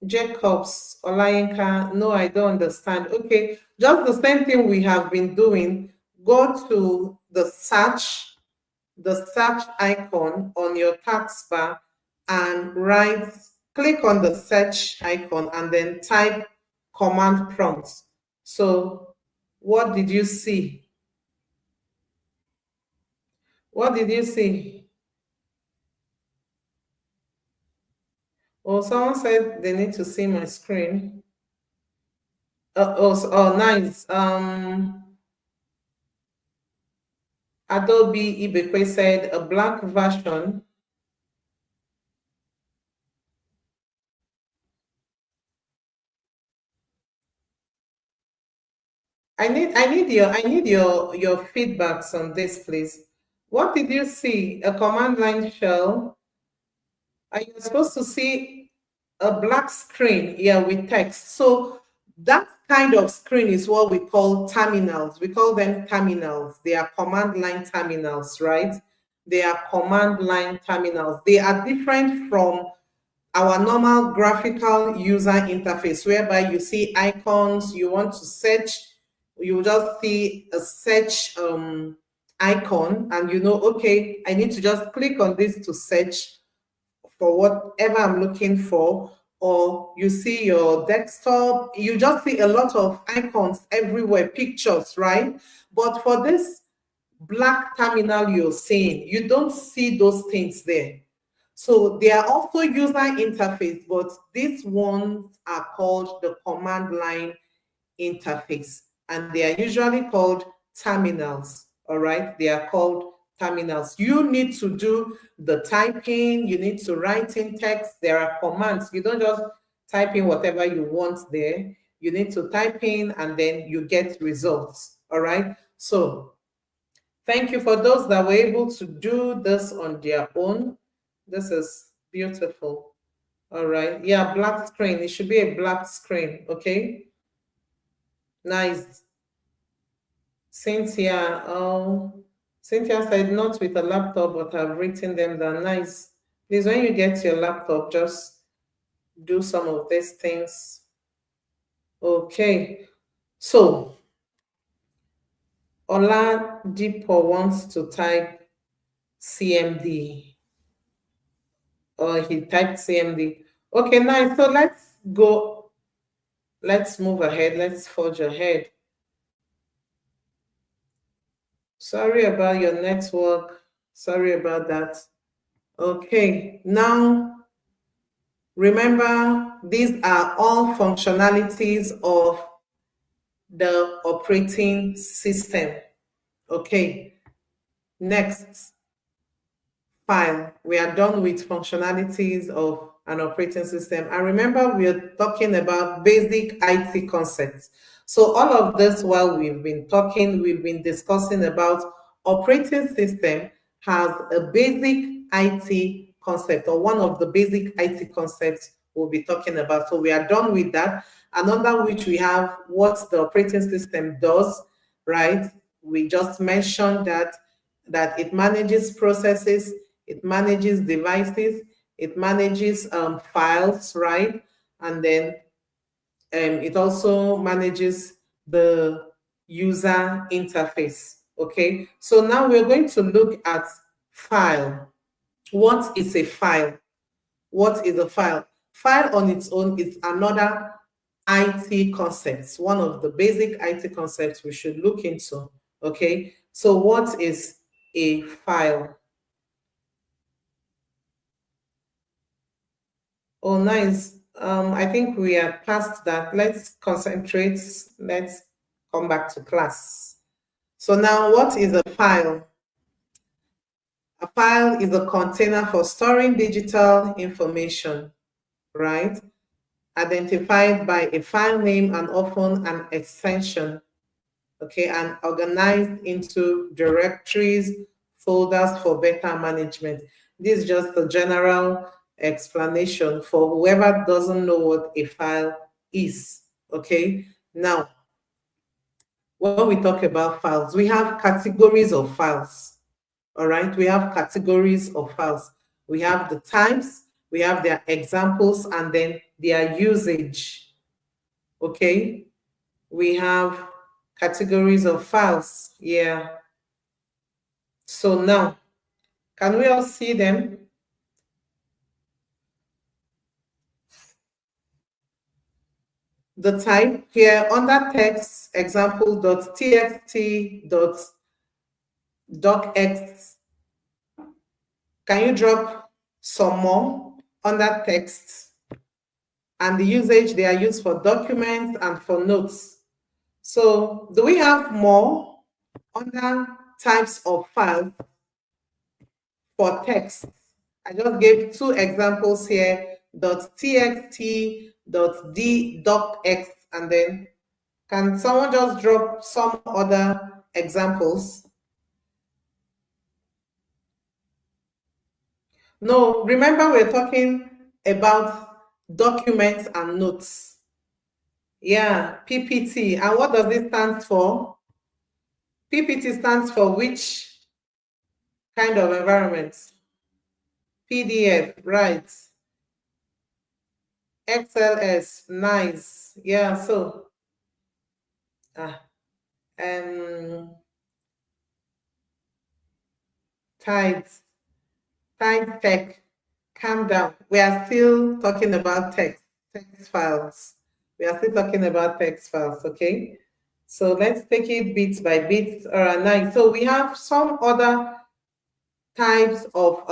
Jacobs, Olayinka, no, I don't understand. Okay, just the same thing we have been doing. Go to the search icon on your taskbar and click on the search icon and then type command prompts. So what did you see? What did you see? Oh, someone said they need to see my screen. Oh, nice. Adobe Ibekwe said a black version. I need your feedbacks on this, please. What did you see? A command line shell? Are you supposed to see a black screen here with text? So that kind of screen is what we call terminals. We call them terminals. They are command line terminals, right? They are command line terminals. They are different from our normal graphical user interface, whereby you see icons, you want to search, you just see a search icon, and you know, okay, I need to just click on this to search for whatever I'm looking for. Or you see your desktop, you just see a lot of icons everywhere, pictures, right? But for this black terminal you're seeing, you don't see those things there. So they are also user interface, but these ones are called the command line interface, and they are usually called terminals. All right, they are called terminals. You need to do the typing, you need to write in text. There are commands. You don't just type in whatever you want there. You need to type in and then you get results. All right. So thank you for those that were able to do this on their own. This is beautiful. All right. Yeah, black screen. It should be a black screen. Okay. Nice. Cynthia. Oh, Cynthia said not with a laptop, but I've written them down. Nice. Please, when you get your laptop, just do some of these things. Okay. So Ola Dipo wants to type CMD. Or he typed CMD. Okay, nice. So let's go. Let's move ahead. Let's forge ahead. Sorry about your network. Sorry about that. Okay, now Remember, these are all functionalities of the operating system. Okay, next, file. We are done with functionalities of an operating system. And remember, we are talking about basic IT concepts. So all of this while we've been talking, we've been discussing about operating system has a basic IT concept, or one of the basic IT concepts we'll be talking about. So we are done with that. And under which we have what the operating system does, right? We just mentioned that it manages processes, it manages devices, it manages files, right? And then it also manages the user interface. Okay, so now we're going to look at file. What is a file? What is a file? File on its own is another IT concept, one of the basic IT concepts we should look into. Okay, so what is a file? Oh, nice. I think we are past that. Let's concentrate. Let's come back to class. So now, what is a file? A file is a container for storing digital information, right? Identified by a file name and often an extension, okay, and organized into directories, folders for better management. This is just a general explanation for whoever doesn't know what a file is, okay? Now, when we talk about files, we have categories of files, all right? We have categories of files. We have the types, we have their examples, and then their usage, okay? We have categories of files. Yeah. So now, can we all see them? The type here under text example.txt.docx. Can you drop some more under text? And the usage, they are used for documents and for notes. So do we have more under types of files for text? I just gave two examples here, .txt, .docx, and then can someone just drop some other examples? No, remember we're talking about documents and notes. Yeah, PPT. And what does it stand for? PPT stands for which kind of environment? PDF, right. XLS, nice. Yeah, so um tight tech, calm down. We are still talking about text files. We are still talking about text files, okay? So let's take it bit by bit. All right, nice. So we have some other types of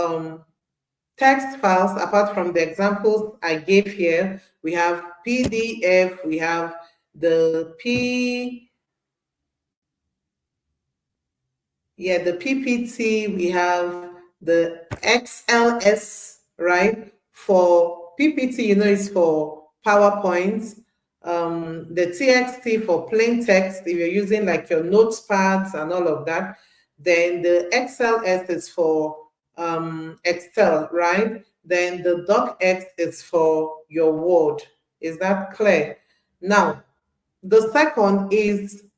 text files apart from the examples I gave here. We have PDF, we have the the PPT, we have the XLS, right? For PPT, is for PowerPoint. The TXT for plain text, if you're using like your notepads and all of that. Then the XLS is for Excel, right? Then the DocX is for your Word. Is that clear? Now, the second is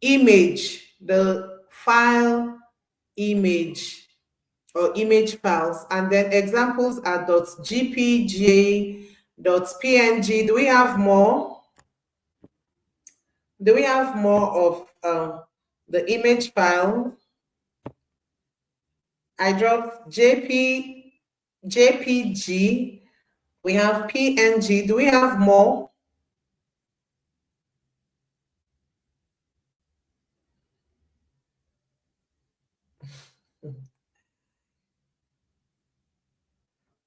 image, the file image or image files, and then examples are .gpg, .png. Do we have more? Do we have more of the image file? I dropped JPG. We have PNG. Do we have more?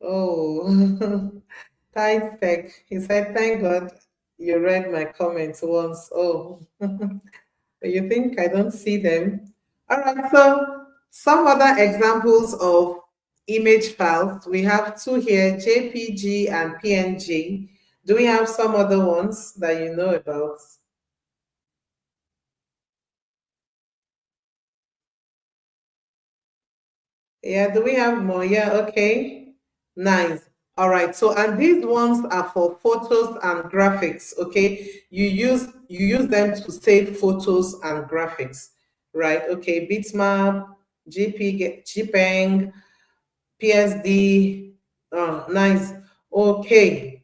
Oh, Tide Tech. He said, thank God you read my comments once. Oh, you think I don't see them? All right, so some other examples of image files. We have two here, JPG and PNG. Do we have some other ones that you know about? Yeah, do we have more? Yeah, okay. Nice. All right. So, and these ones are for photos and graphics. Okay. You use them to save photos and graphics. Right. Okay. Bitmap, JPEG, PSD. Oh, nice. Okay.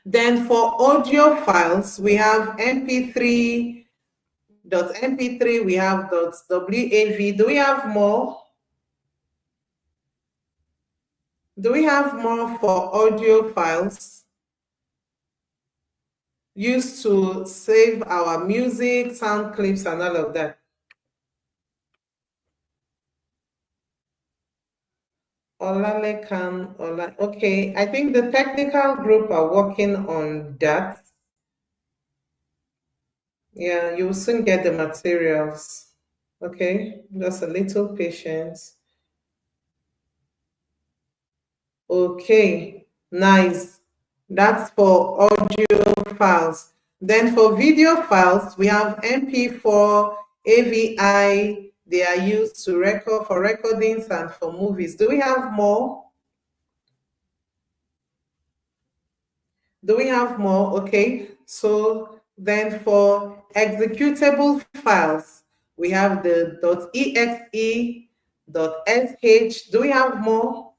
Then for audio files, we have MP3, .mp3, we have .wav. Do we have more? Do we have more for audio files used to save our music, sound clips, and all of that? Olalekan, okay, I think the technical group are working on that. Yeah, you will soon get the materials. Okay, just a little patience. Okay, nice. That's for audio files. Then for video files, we have MP4, AVI. They are used to record for recordings and for movies. Do we have more? Do we have more? Okay. So then for executable files, we have the .exe, .sh. Do we have more?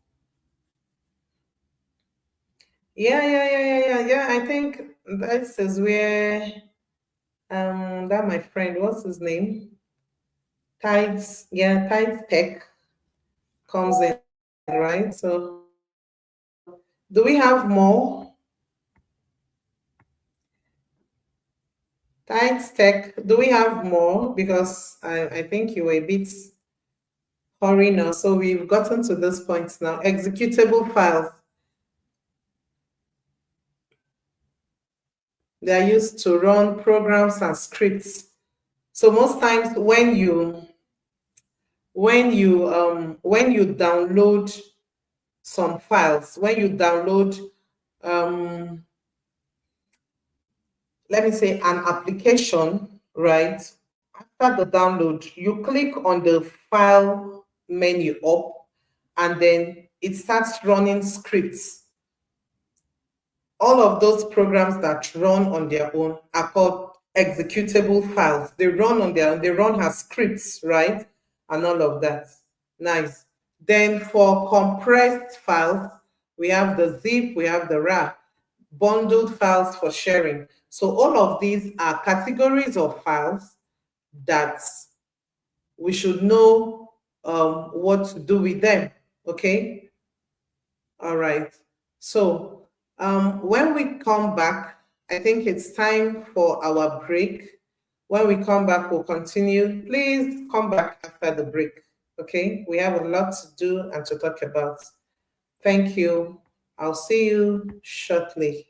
Yeah. I think this is where that my friend, what's his name? Tides Tech comes in, right? So do we have more? Tides Tech, do we have more? Because I think you were a bit hurrying now. So we've gotten to this point now. Executable files. They are used to run programs and scripts. So most times when you download some files, when you download um, let me say an application, right? After the download, you click on the file menu up and then it starts running scripts. All of those programs that run on their own are called executable files. They run on their own, they run as scripts, right? And all of that. Nice. Then for compressed files, we have the zip, we have the RAR, bundled files for sharing. So all of these are categories of files that we should know what to do with them. Okay. All right. So when we come back, I think it's time for our break. When we come back, we'll continue. Please come back after the break. Okay. We have a lot to do and to talk about. Thank you. I'll see you shortly.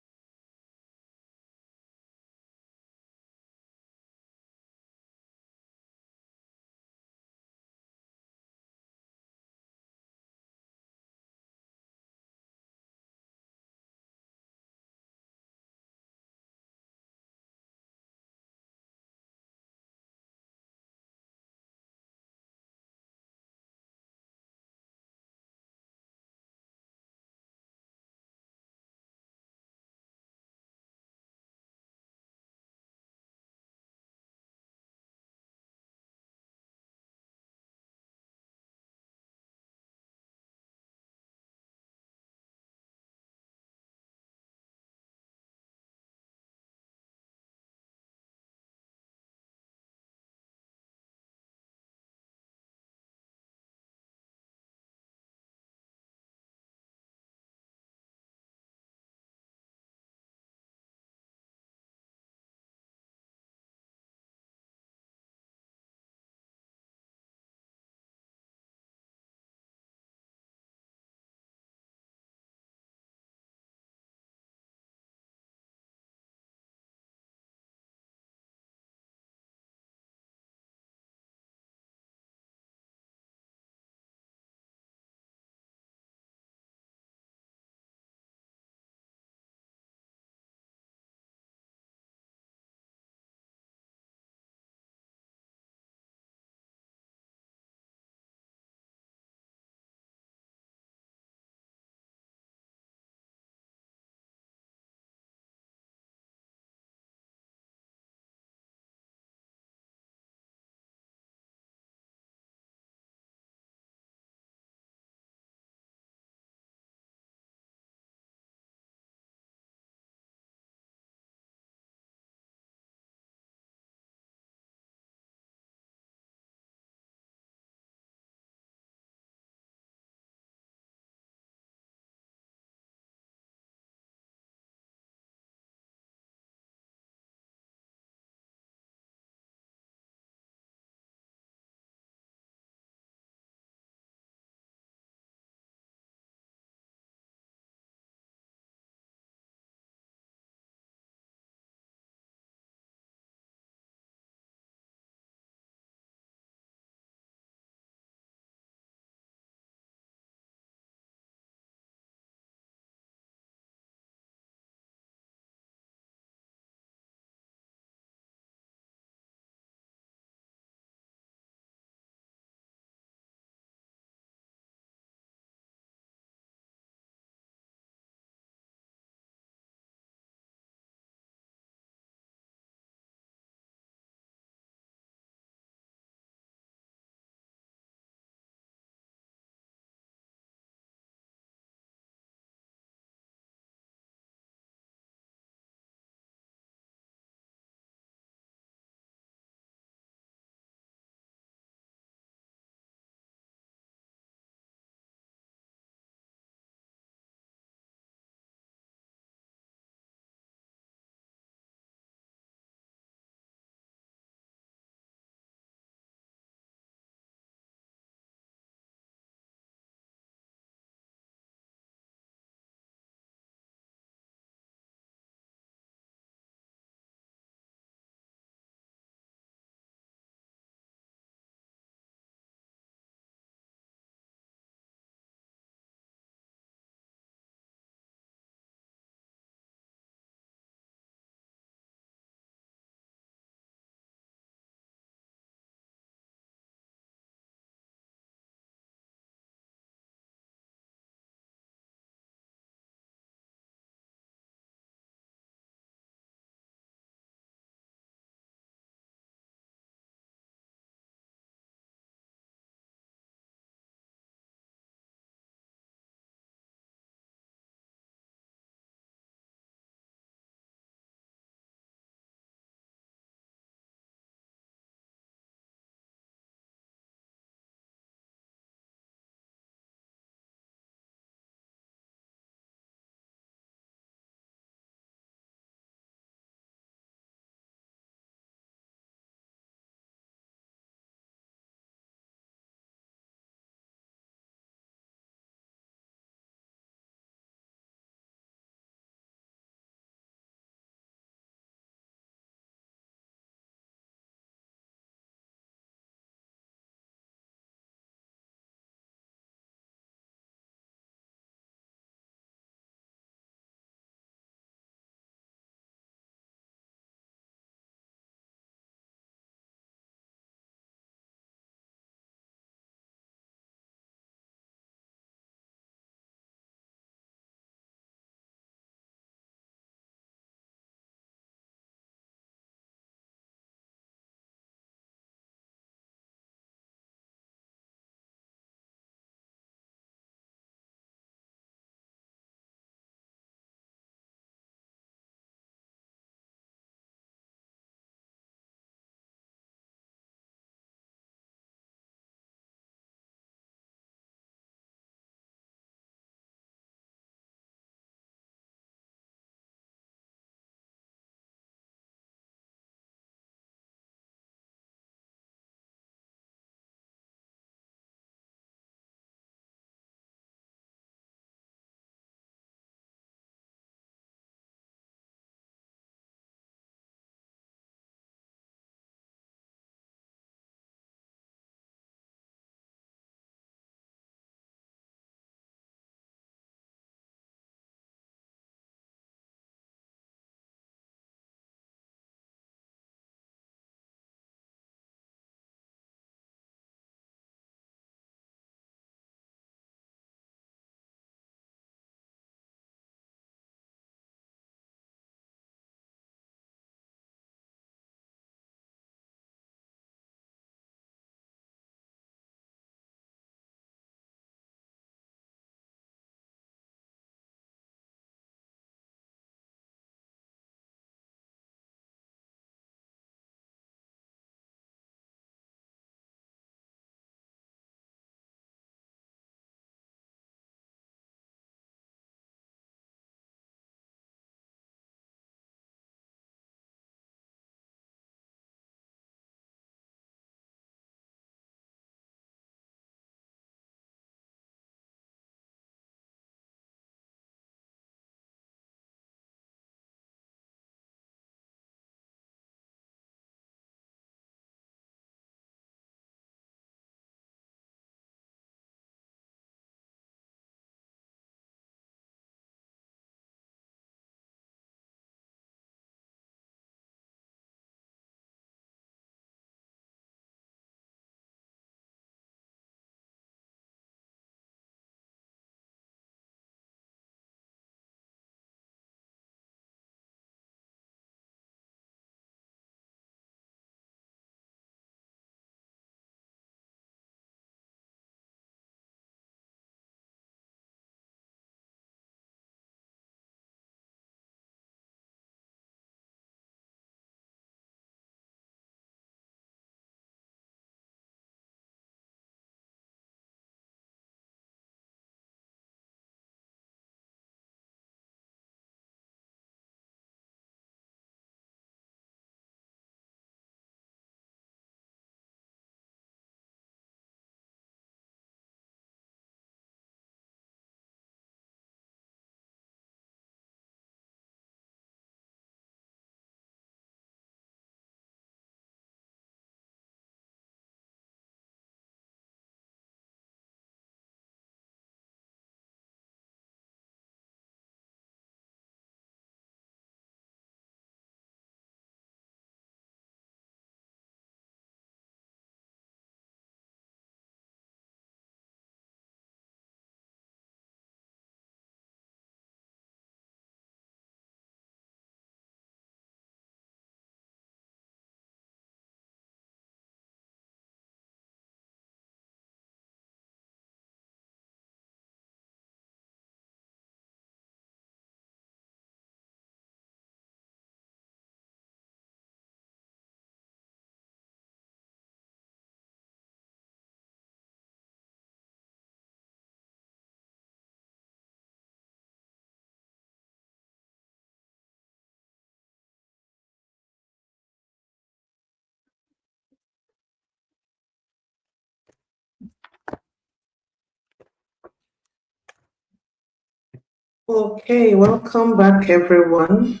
Okay, welcome back, everyone.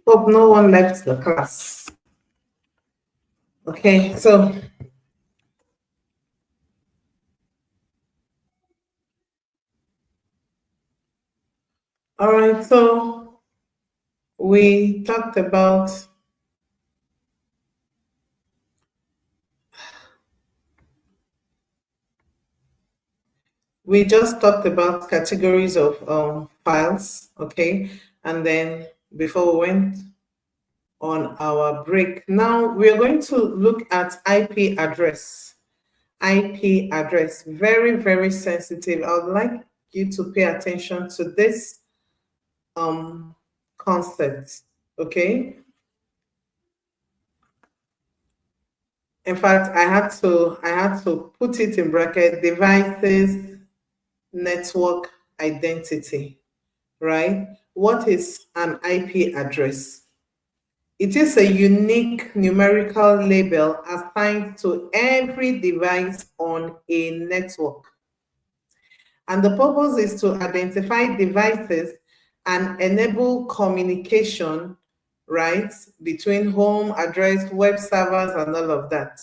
Hope no one left the class. Okay, so all right, so we talked about we just talked about categories of files, okay, and then before we went on our break, now we are going to look at IP address. IP address, very, very sensitive. I would like you to pay attention to this concept, okay? In fact, I had to put it in bracket, devices, network identity, right? What is an IP address? It is a unique numerical label assigned to every device on a network. And the purpose is to identify devices and enable communication, right, between home address, web servers, and all of that.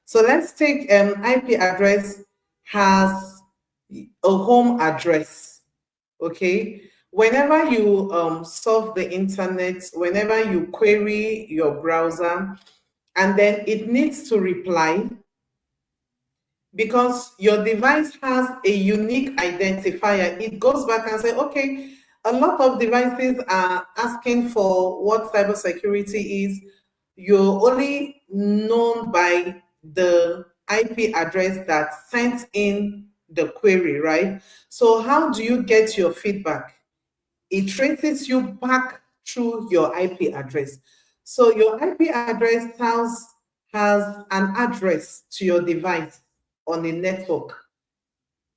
So let's take IP address has a home address, okay? Whenever you surf the internet, whenever you query your browser, and then it needs to reply, because your device has a unique identifier, it goes back and say, okay, a lot of devices are asking for what cybersecurity is. You're only known by the IP address that sent in the query, right? So how do you get your feedback? It traces you back through your IP address. So your IP address has an address to your device on a network.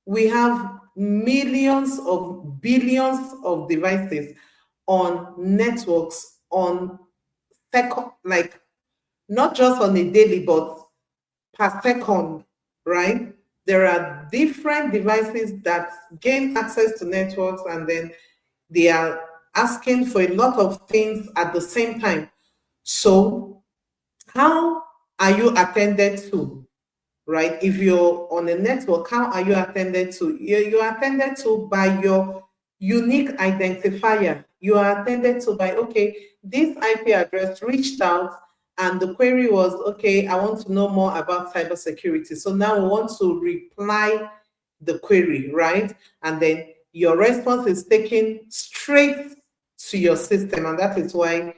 We have millions of billions of devices on networks on second, like not just on a daily, but per second, right? There are different devices that gain access to networks, and then they are asking for a lot of things at the same time. So how are you attended to, right? If you're on a network, how are you attended to? You're attended to by your unique identifier. You are attended to by, okay, this IP address reached out and the query was, okay, I want to know more about cybersecurity. So now we want to reply the query, right? And then your response is taken straight to your system. And that is why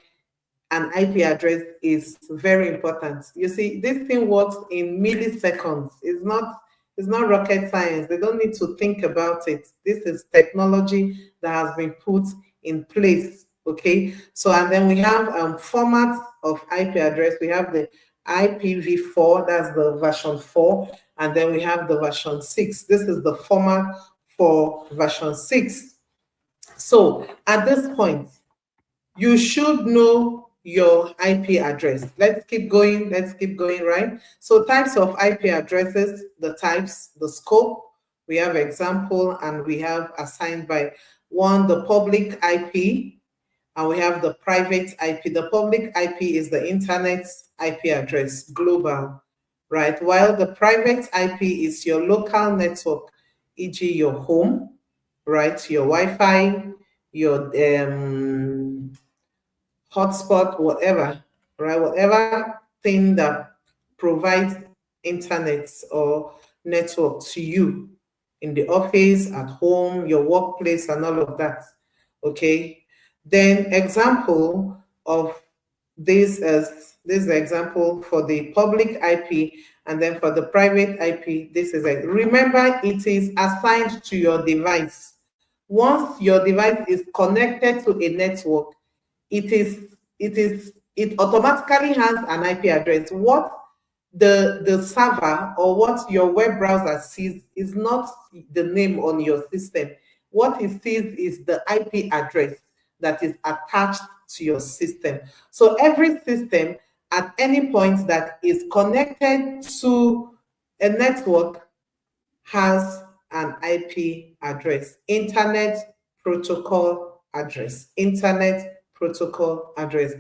an IP address is very important. You see, this thing works in milliseconds. It's not rocket science. They don't need to think about it. This is technology that has been put in place. Okay. So, and then we have formats of IP address. We have the IPv4, that's the version 4, and then we have the version 6. This is the format for version 6. So at this point, you should know your IP address. Let's keep going, right? So types of IP addresses, the types, the scope, we have example, and we have assigned by one, the public IP, and we have the private IP. The public IP is the internet IP address, global, right? While the private IP is your local network, e.g. your home, right? Your Wi-Fi, your hotspot, whatever, right? Whatever thing that provides internet or network to you in the office, at home, your workplace, and all of that. Okay. Then example of this is the example for the public IP, and then for the private IP, this is a, remember, it is assigned to your device. Once your device is connected to a network, it automatically has an IP address. What the server or what your web browser sees is not the name on your system. What it sees is the IP address that is attached to your system. So every system at any point that is connected to A network has an IP address, Internet Protocol address, Internet Protocol address.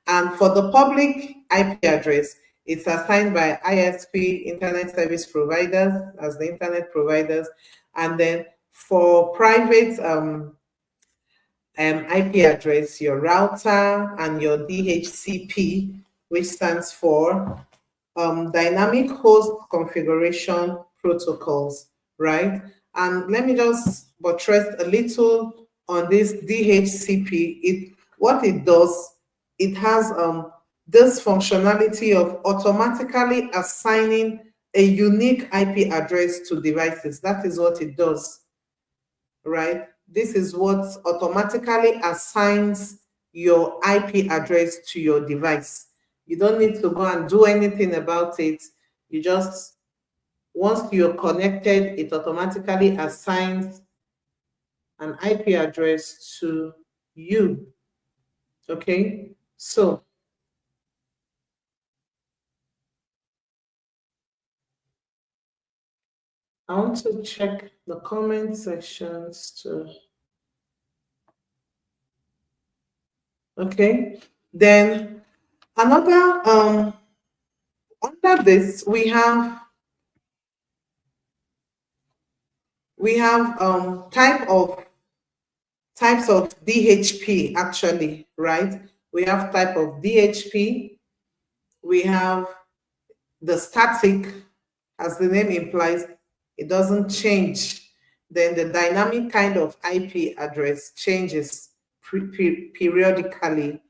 And for the public IP address, it's assigned by ISP, Internet Service Providers, as the Internet providers. And then for private IP address, your router and your DHCP, which stands for Dynamic Host Configuration Protocols, right? And let me just buttress a little on this DHCP. What it does, it has this functionality of automatically assigning a unique IP address to devices. That is what it does, right? This is what automatically assigns your IP address to your device. You don't need to go and do anything about it. You just, once you're connected, it automatically assigns an IP address to you. Okay, so I want to check the comment sections too. Okay, then another under this we have types of DHP actually, right? We have type of DHP, we have the static, as the name implies, it doesn't change. Then the dynamic kind of IP address changes periodically,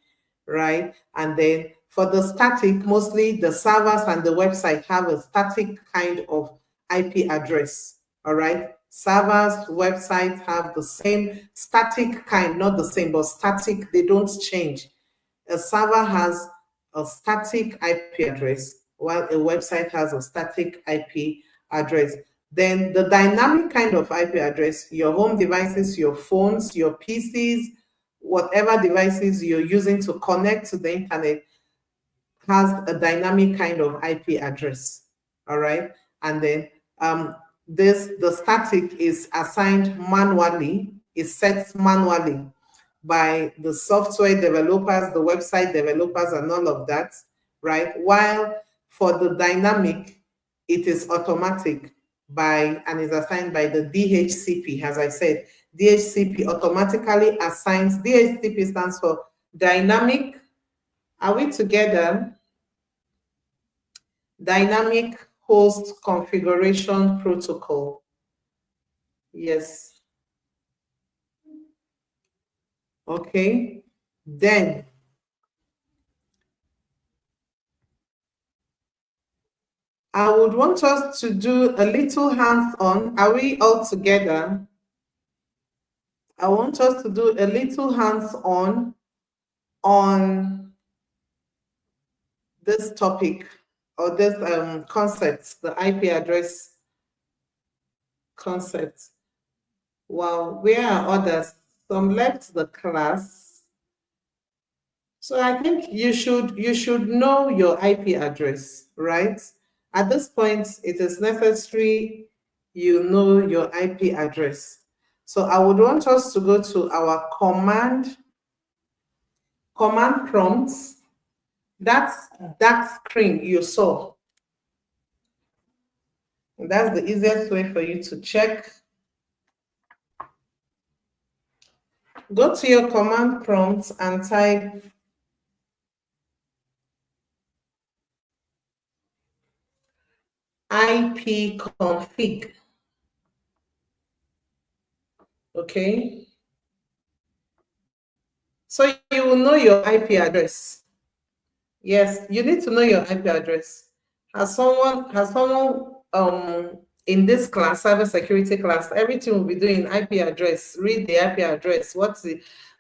right? And then for the static, mostly the servers and the website have a static kind of IP address, all right? Servers, websites have the same static kind, not the same, but static, they don't change. A server has a static IP address, while a website has a static IP address. Then the dynamic kind of IP address, your home devices, your phones, your PCs, whatever devices you're using to connect to the internet has a dynamic kind of IP address. All right. And then the static is assigned manually, is set manually by the software developers, the website developers, and all of that, right? While for the dynamic, it is automatic and is assigned by the DHCP. As I said, DHCP automatically assigns, DHCP stands for Dynamic, are we together? Dynamic Host Configuration Protocol. Yes. Okay. Then I would want us to do a little hands-on. Are we all together? I want us to do a little hands-on on this topic or this concept, the IP address concept. Wow, where are others? Some left the class. So I think you should know your IP address, right? At this point, it is necessary you know your IP address. So I would want us to go to our command prompts. That's that screen you saw. And that's the easiest way for you to check. Go to your command prompts and type ipconfig. Okay. So you will know your IP address. Yes, you need to know your IP address. Has someone in this class, cybersecurity class, everything we'll be doing IP address, read the IP address,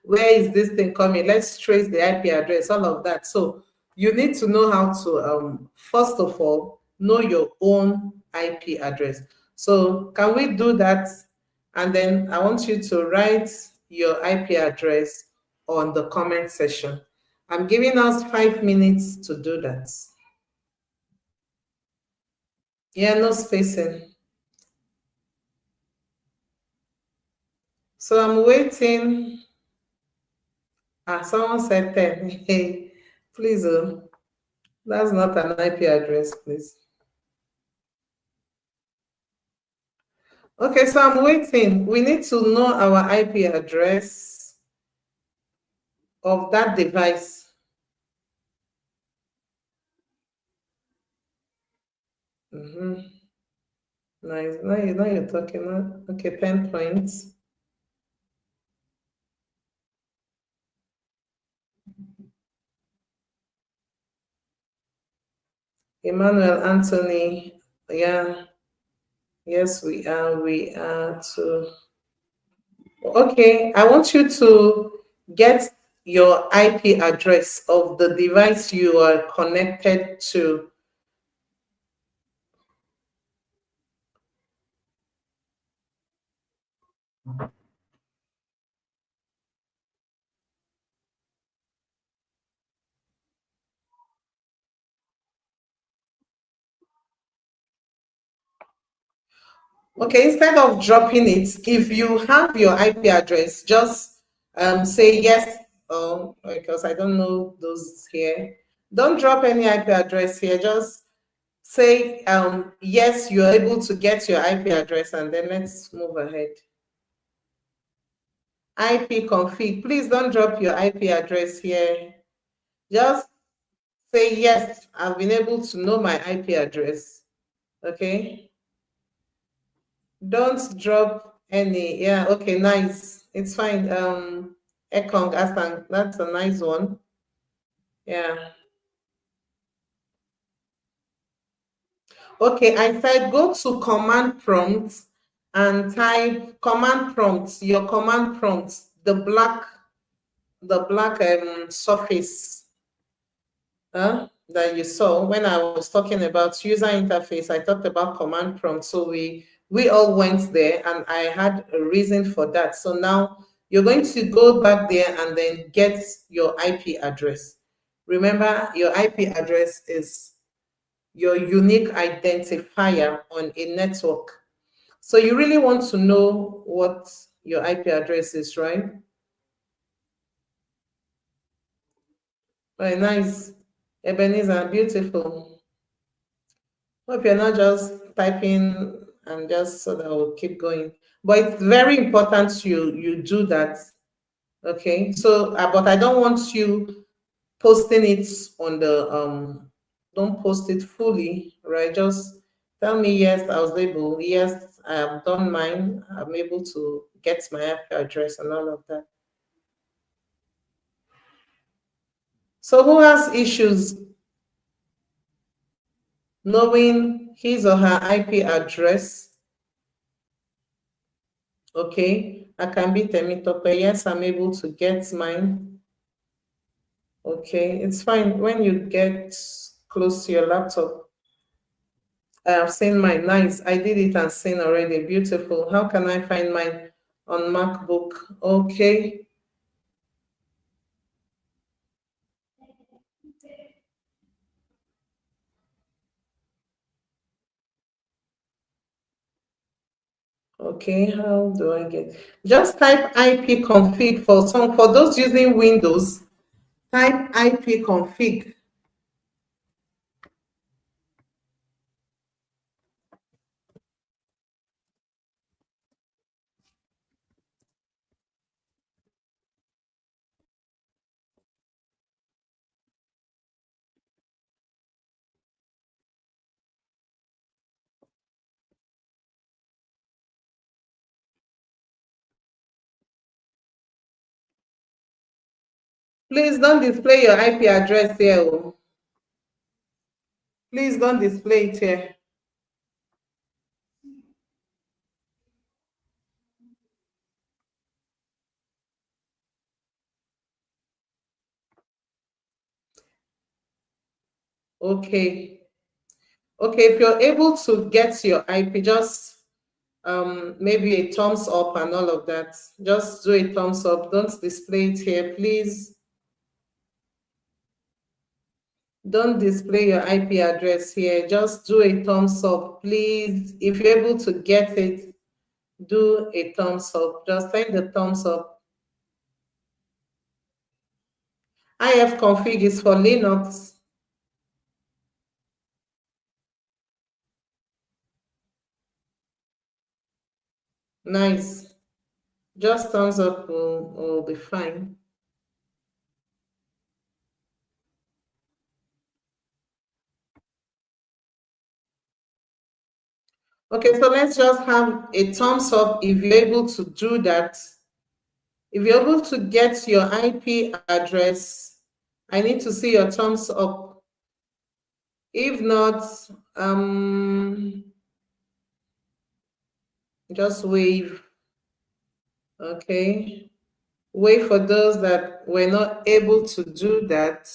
where is this thing coming? Let's trace the IP address, all of that. So you need to know how to first of all know your own IP address. So can we do that? And then I want you to write your IP address on the comment section. I'm giving us 5 minutes to do that. Yeah, no spacing. So I'm waiting. Ah, someone said 10. Hey, please, that's not an IP address, please. Okay, so I'm waiting. We need to know our IP address of that device. Mm-hmm. Nice. Now you're talking. Okay, 10 points. Emmanuel Anthony. Yeah. Yes, we are. We are too. Okay, I want you to get your IP address of the device you are connected to. Okay, instead of dropping it, if you have your IP address, just say yes, because I don't know those here. Don't drop any IP address here. Just say yes, you're able to get your IP address, and then let's move ahead. IP config, please don't drop your IP address here. Just say yes, I've been able to know my IP address. Okay. Don't drop any. Yeah, okay, nice. It's fine. Ekong Asang, that's a nice one. Yeah. Okay, I said go to command prompt and type command prompt, your command prompt, the black surface that you saw when I was talking about user interface. I talked about command prompt. So we all went there and I had a reason for that. So now you're going to go back there and then get your IP address. Remember, your IP address is your unique identifier on a network. So you really want to know what your IP address is, right? Very nice. Ebenezer, beautiful. Hope you're not just typing and just so that we'll keep going. But it's very important you do that. Okay. So, but I don't want you posting it on the don't post it fully, right? Just tell me yes, I was able. Yes, I have done mine. I'm able to get my IP address and all of that. So who has issues knowing his or her IP address? Okay, I can be Temitope. Yes, I'm able to get mine. Okay, it's fine when you get close to your laptop. I have seen mine. Nice. I did it and seen already. Beautiful. How can I find mine on MacBook? Okay. Okay, how do I get? Just type IP config for those using Windows. Type IP config. Please don't display your IP address here. Oh. Please don't display it here. Okay. Okay, if you're able to get your IP, just maybe a thumbs up and all of that. Just do a thumbs up. Don't display it here, please. Don't display your IP address here. Just do a thumbs up, please. If you're able to get it, do a thumbs up. Just send the thumbs up. ifconfig is for Linux. Nice. Just thumbs up will be fine. Okay, so let's just have a thumbs up if you're able to do that. If you're able to get your IP address, I need to see your thumbs up. If not, just wave. Okay. Wait for those that were not able to do that.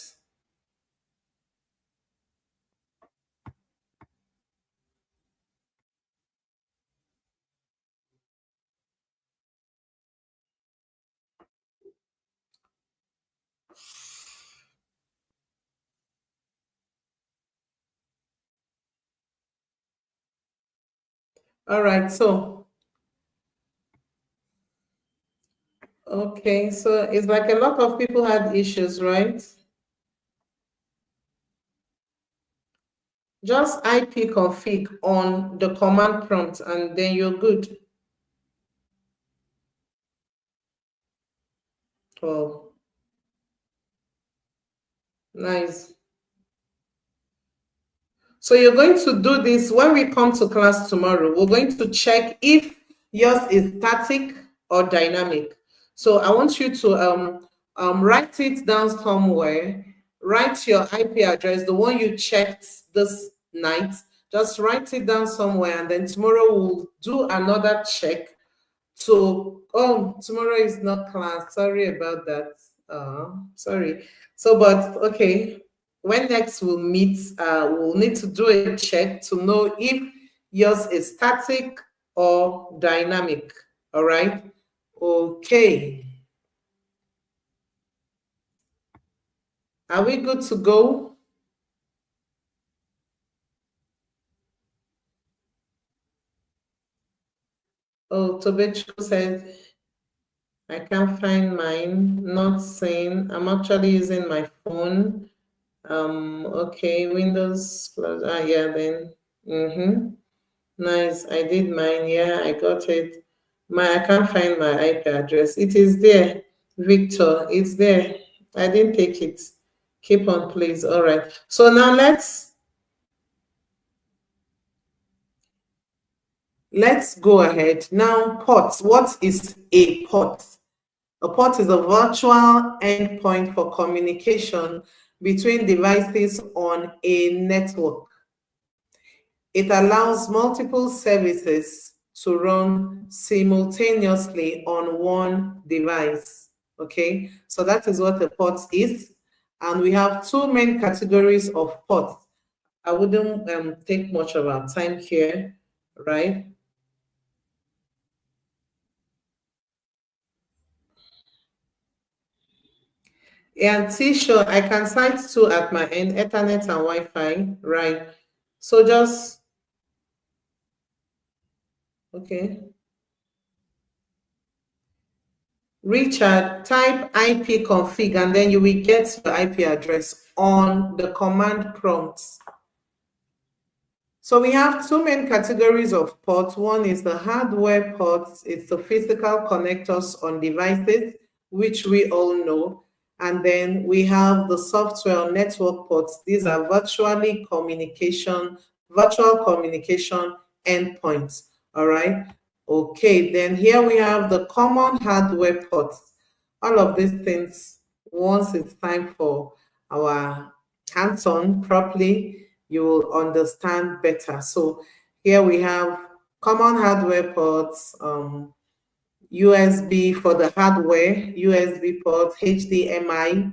All right, so okay, so it's like a lot of people had issues, right? Just IP config on the command prompt and then you're good. Oh, nice. So you're going to do this when we come to class tomorrow. We're going to check if yours is static or dynamic. So I want you to write it down somewhere. Write your IP address, the one you checked this night. Just write it down somewhere, and then tomorrow we'll do another check. So, oh, tomorrow is not class. Sorry about that. Sorry. So, but okay, when next we'll meet, we'll need to do a check to know if yours is static or dynamic. All right. Okay. Are we good to go? Oh, Tobecho said, I can't find mine. Not saying. I'm actually using my phone. Okay, Windows plus, yeah, then. Nice. I did mine. Yeah, I got it. I can't find my IP address. It is there, Victor. It's there. I didn't take it. Keep on, please. All right. So now let's go ahead. Now, ports. What is a port? A port is a virtual endpoint for communication between devices on a network. It allows multiple services to run simultaneously on one device. Okay, so that is what a port is. And we have two main categories of ports. I wouldn't take much of our time here, right? And T-shirt, I can cite two at my end, Ethernet and Wi-Fi, right? So just, okay. Richard, type ipconfig and then you will get your IP address on the command prompts. So we have two main categories of ports. One is the hardware ports. It's the physical connectors on devices, which we all know. And then we have the software or network ports. These are virtual communication endpoints. All right. Okay, then here we have the common hardware ports. All of these things, once it's time for our hands-on properly, you will understand better. So here we have common hardware ports, USB for the hardware, USB port, HDMI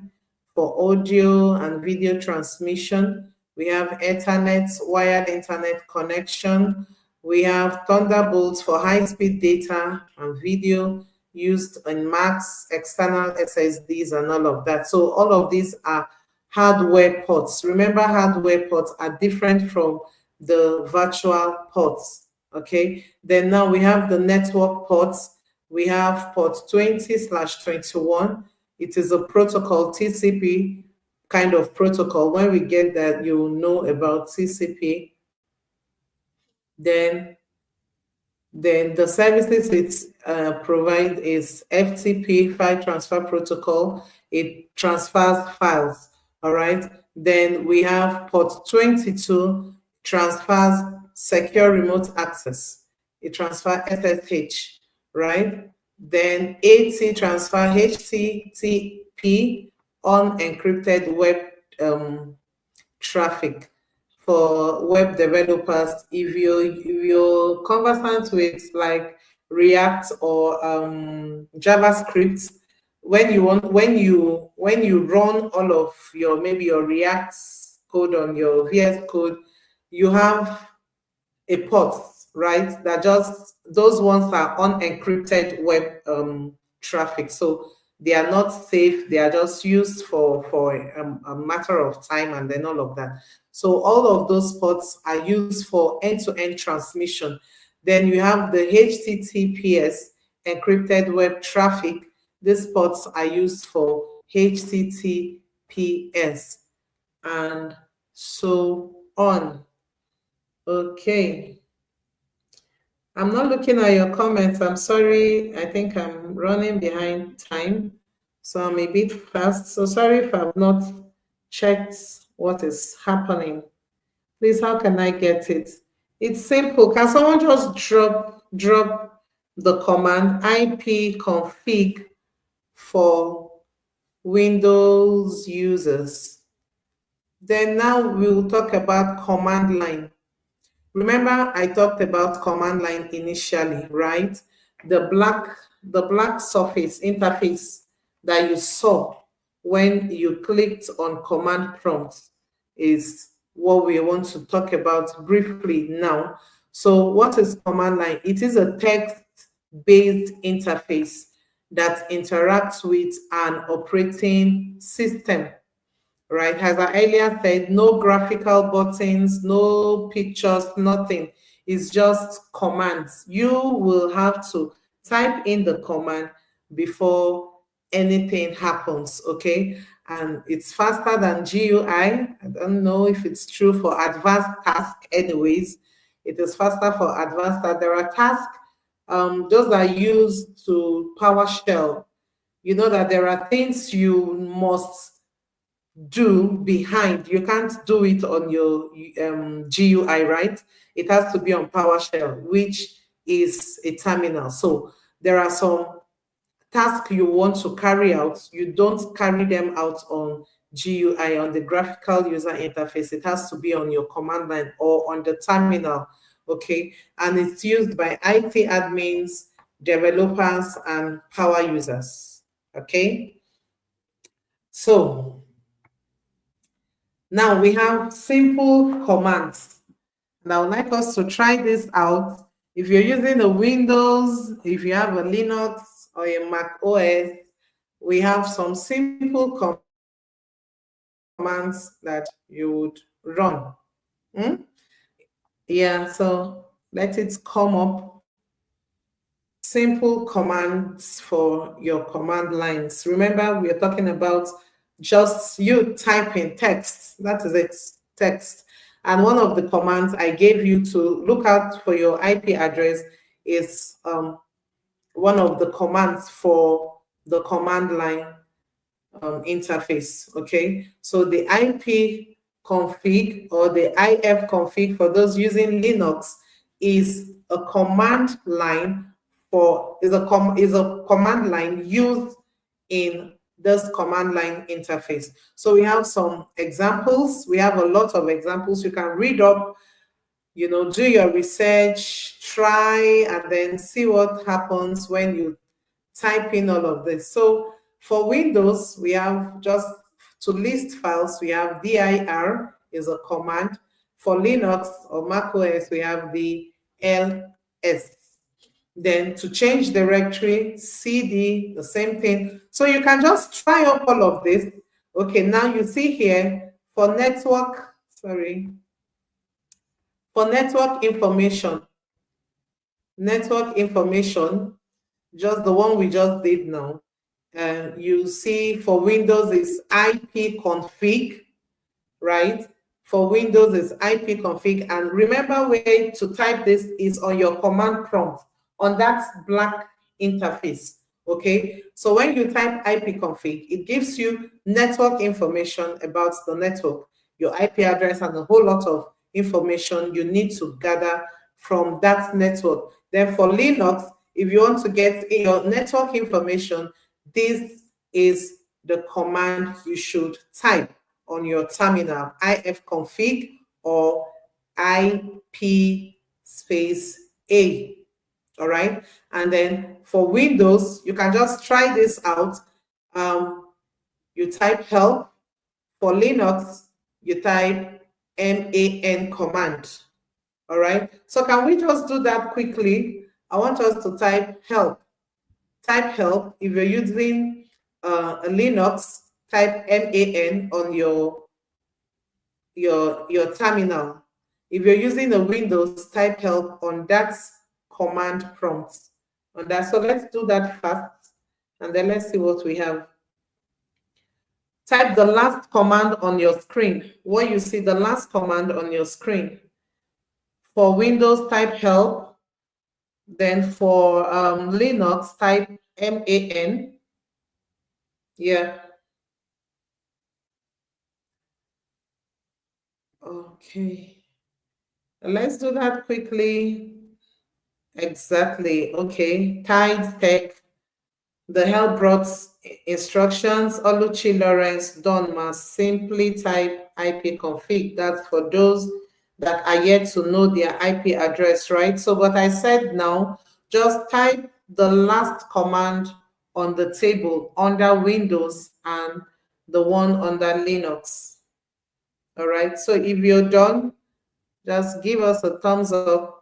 for audio and video transmission. We have Ethernet, wired internet connection. We have Thunderbolts for high-speed data and video used in Macs, external SSDs, and all of that. So all of these are hardware ports. Remember, hardware ports are different from the virtual ports. Okay, then now we have the network ports. We have port 20/21. It is a protocol, TCP kind of protocol. When we get that, you'll know about TCP. Then the services it provide is FTP, file transfer protocol. It transfers files. All right. Then we have port 22, transfers secure remote access. It transfers SSH, right? Then 80 transfer HTTP, unencrypted web traffic for web developers. If you're conversant with like React or JavaScript, when you run all of your maybe your React code on your VS Code, you have a port, right? That just those ones are unencrypted web traffic, so they are not safe. They are just used for a matter of time, and then all of that. So all of those ports are used for end-to-end transmission. Then you have the HTTPS, encrypted web traffic. These ports are used for HTTPS and so on. Okay. I'm not looking at your comments. I'm sorry. I think I'm running behind time, so I'm a bit fast. So sorry if I've not checked what is happening. Please, how can I get it? It's simple. Can someone just drop the command ipconfig for Windows users? Then now we'll talk about command line. Remember, I talked about command line initially, right? The black surface interface that you saw when you clicked on command prompt is what we want to talk about briefly now. So what is command line? It is a text-based interface that interacts with an operating system, right? As I earlier said, no graphical buttons, no pictures, nothing. It's just commands. You will have to type in the command before anything happens, okay? And it's faster than GUI. I don't know if it's true for advanced tasks anyways. It is faster for advanced tasks. There are tasks, those are used to PowerShell. You know that there are things you must do behind. You can't do it on your GUI, right? It has to be on PowerShell, which is a terminal. So there are some tasks you want to carry out. You don't carry them out on GUI, on the graphical user interface. It has to be on your command line or on the terminal, okay? And it's used by IT admins, developers, and power users, okay? So now we have simple commands. And I would like us to try this out. If you're using a Windows, if you have a Linux or a Mac OS, we have some simple commands that you would run. Yeah, so let it come up. Simple commands for your command lines. Remember, we are talking about just you typing text. That is it, text. And one of the commands I gave you to look out for your IP address is one of the commands for the command line interface, okay? So the IP config or the IF config for those using Linux is a command line is a command line used in this command line interface. So we have some examples. We have a lot of examples. You can read up, you know, do your research, try, and then see what happens when you type in all of this. So for Windows, we have just to list files, we have dir is a command. For Linux or Mac OS, we have the ls. Then to change directory, cd, the same thing. So you can just try up all of this. Okay, now you see here for network information, just the one we just did now. You see for Windows is ipconfig, right? For Windows is ipconfig, and remember where to type this is on your command prompt on that black interface. Okay, so when you type ipconfig, it gives you network information about the network, your IP address, and a whole lot of information you need to gather from that network. Then for Linux, if you want to get your network information, this is the command you should type on your terminal, ifconfig or IP space A. All right. And then for Windows, you can just try this out. You type help. For Linux, you type man command. All right. So can we just do that quickly? I want us to type help. Type help. If you're using a Linux, type man on your terminal. If you're using a Windows, type help on that command prompt. On that, so let's do that fast, and then let's see what we have. Type the last command on your screen. What you see, the last command on your screen. For Windows, type help. Then for Linux, type man. Yeah. Okay. Let's do that quickly. Exactly. Okay. Tide Tech. The help brought instructions. Oluchi Lawrence Donma. Simply type ipconfig. That's for those that are yet to know their IP address, right? So what I said now, just type the last command on the table under Windows and the one under Linux. All right. So if you're done, just give us a thumbs up.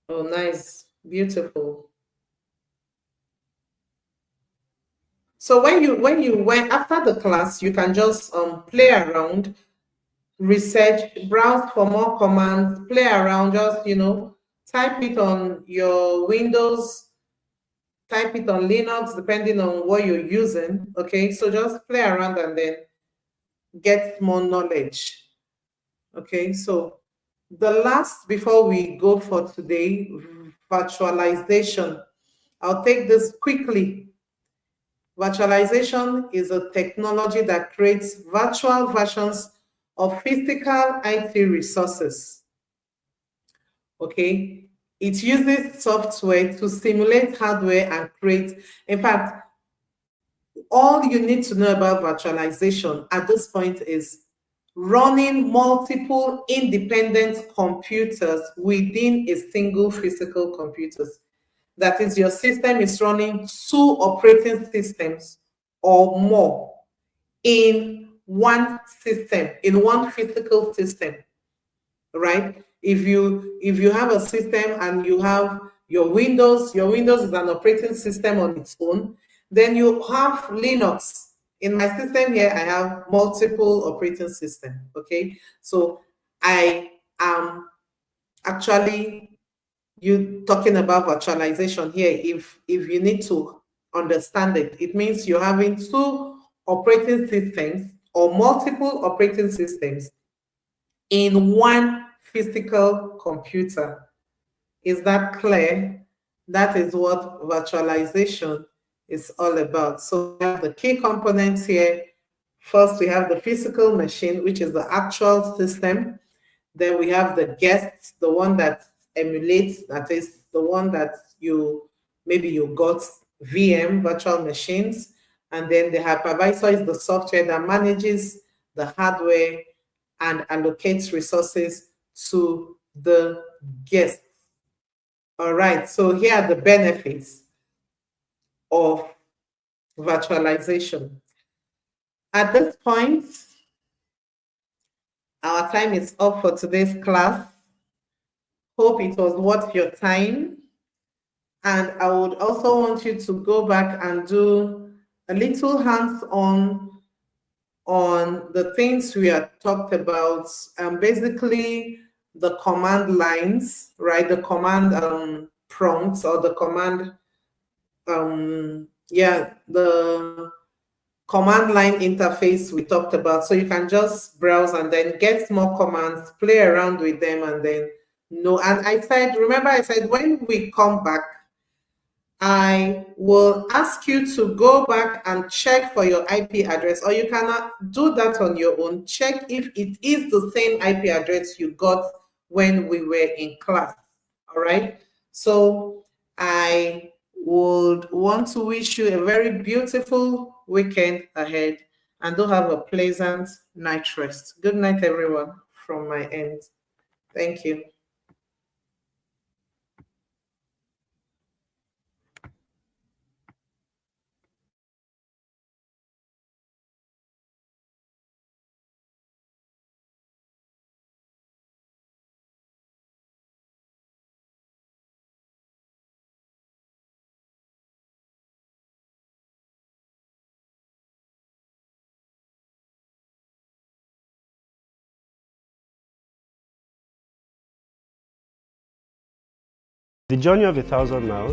Oh, nice. Beautiful. So when you went after the class, you can just play around, research, browse for more commands, play around, just type it on your Windows, type it on Linux, depending on what you're using. Okay, so just play around and then get more knowledge. Okay, so the last before we go for today, virtualization. I'll take this quickly. Virtualization is a technology that creates virtual versions of physical IT resources. Okay, it uses software to simulate hardware and create, in fact, all you need to know about virtualization at this point is running multiple independent computers within a single physical computer. That is, your system is running 2 operating systems or more in one system, in one physical system, right? If you have a system and you have your Windows is an operating system on its own, then you have Linux. In my system here, I have multiple operating systems, okay? So I am actually you talking about virtualization here. If you need to understand it, it means you're having 2 operating systems or multiple operating systems in one physical computer. Is that clear? That is what virtualization is all about. So we have the key components here. First, we have the physical machine, which is the actual system. Then we have the guest, the one that emulates, that is the one that maybe you got VM, virtual machines. And then the hypervisor is the software that manages the hardware and allocates resources to the guest. All right, so here are the benefits of virtualization. At this point, our time is up for today's class. Hope it was worth your time. And I would also want you to go back and do a little hands-on on the things we had talked about, basically the command lines, right? The command prompts or the command, the command line interface we talked about. So you can just browse and then get more commands, play around with them, and then know. And remember I said when we come back, I will ask you to go back and check for your IP address, or you cannot do that on your own. Check if it is the same IP address you got when we were in class. All right. So I would want to wish you a very beautiful weekend ahead, and do have a pleasant night rest. Good night, everyone, from my end. Thank you. The journey of 1,000 miles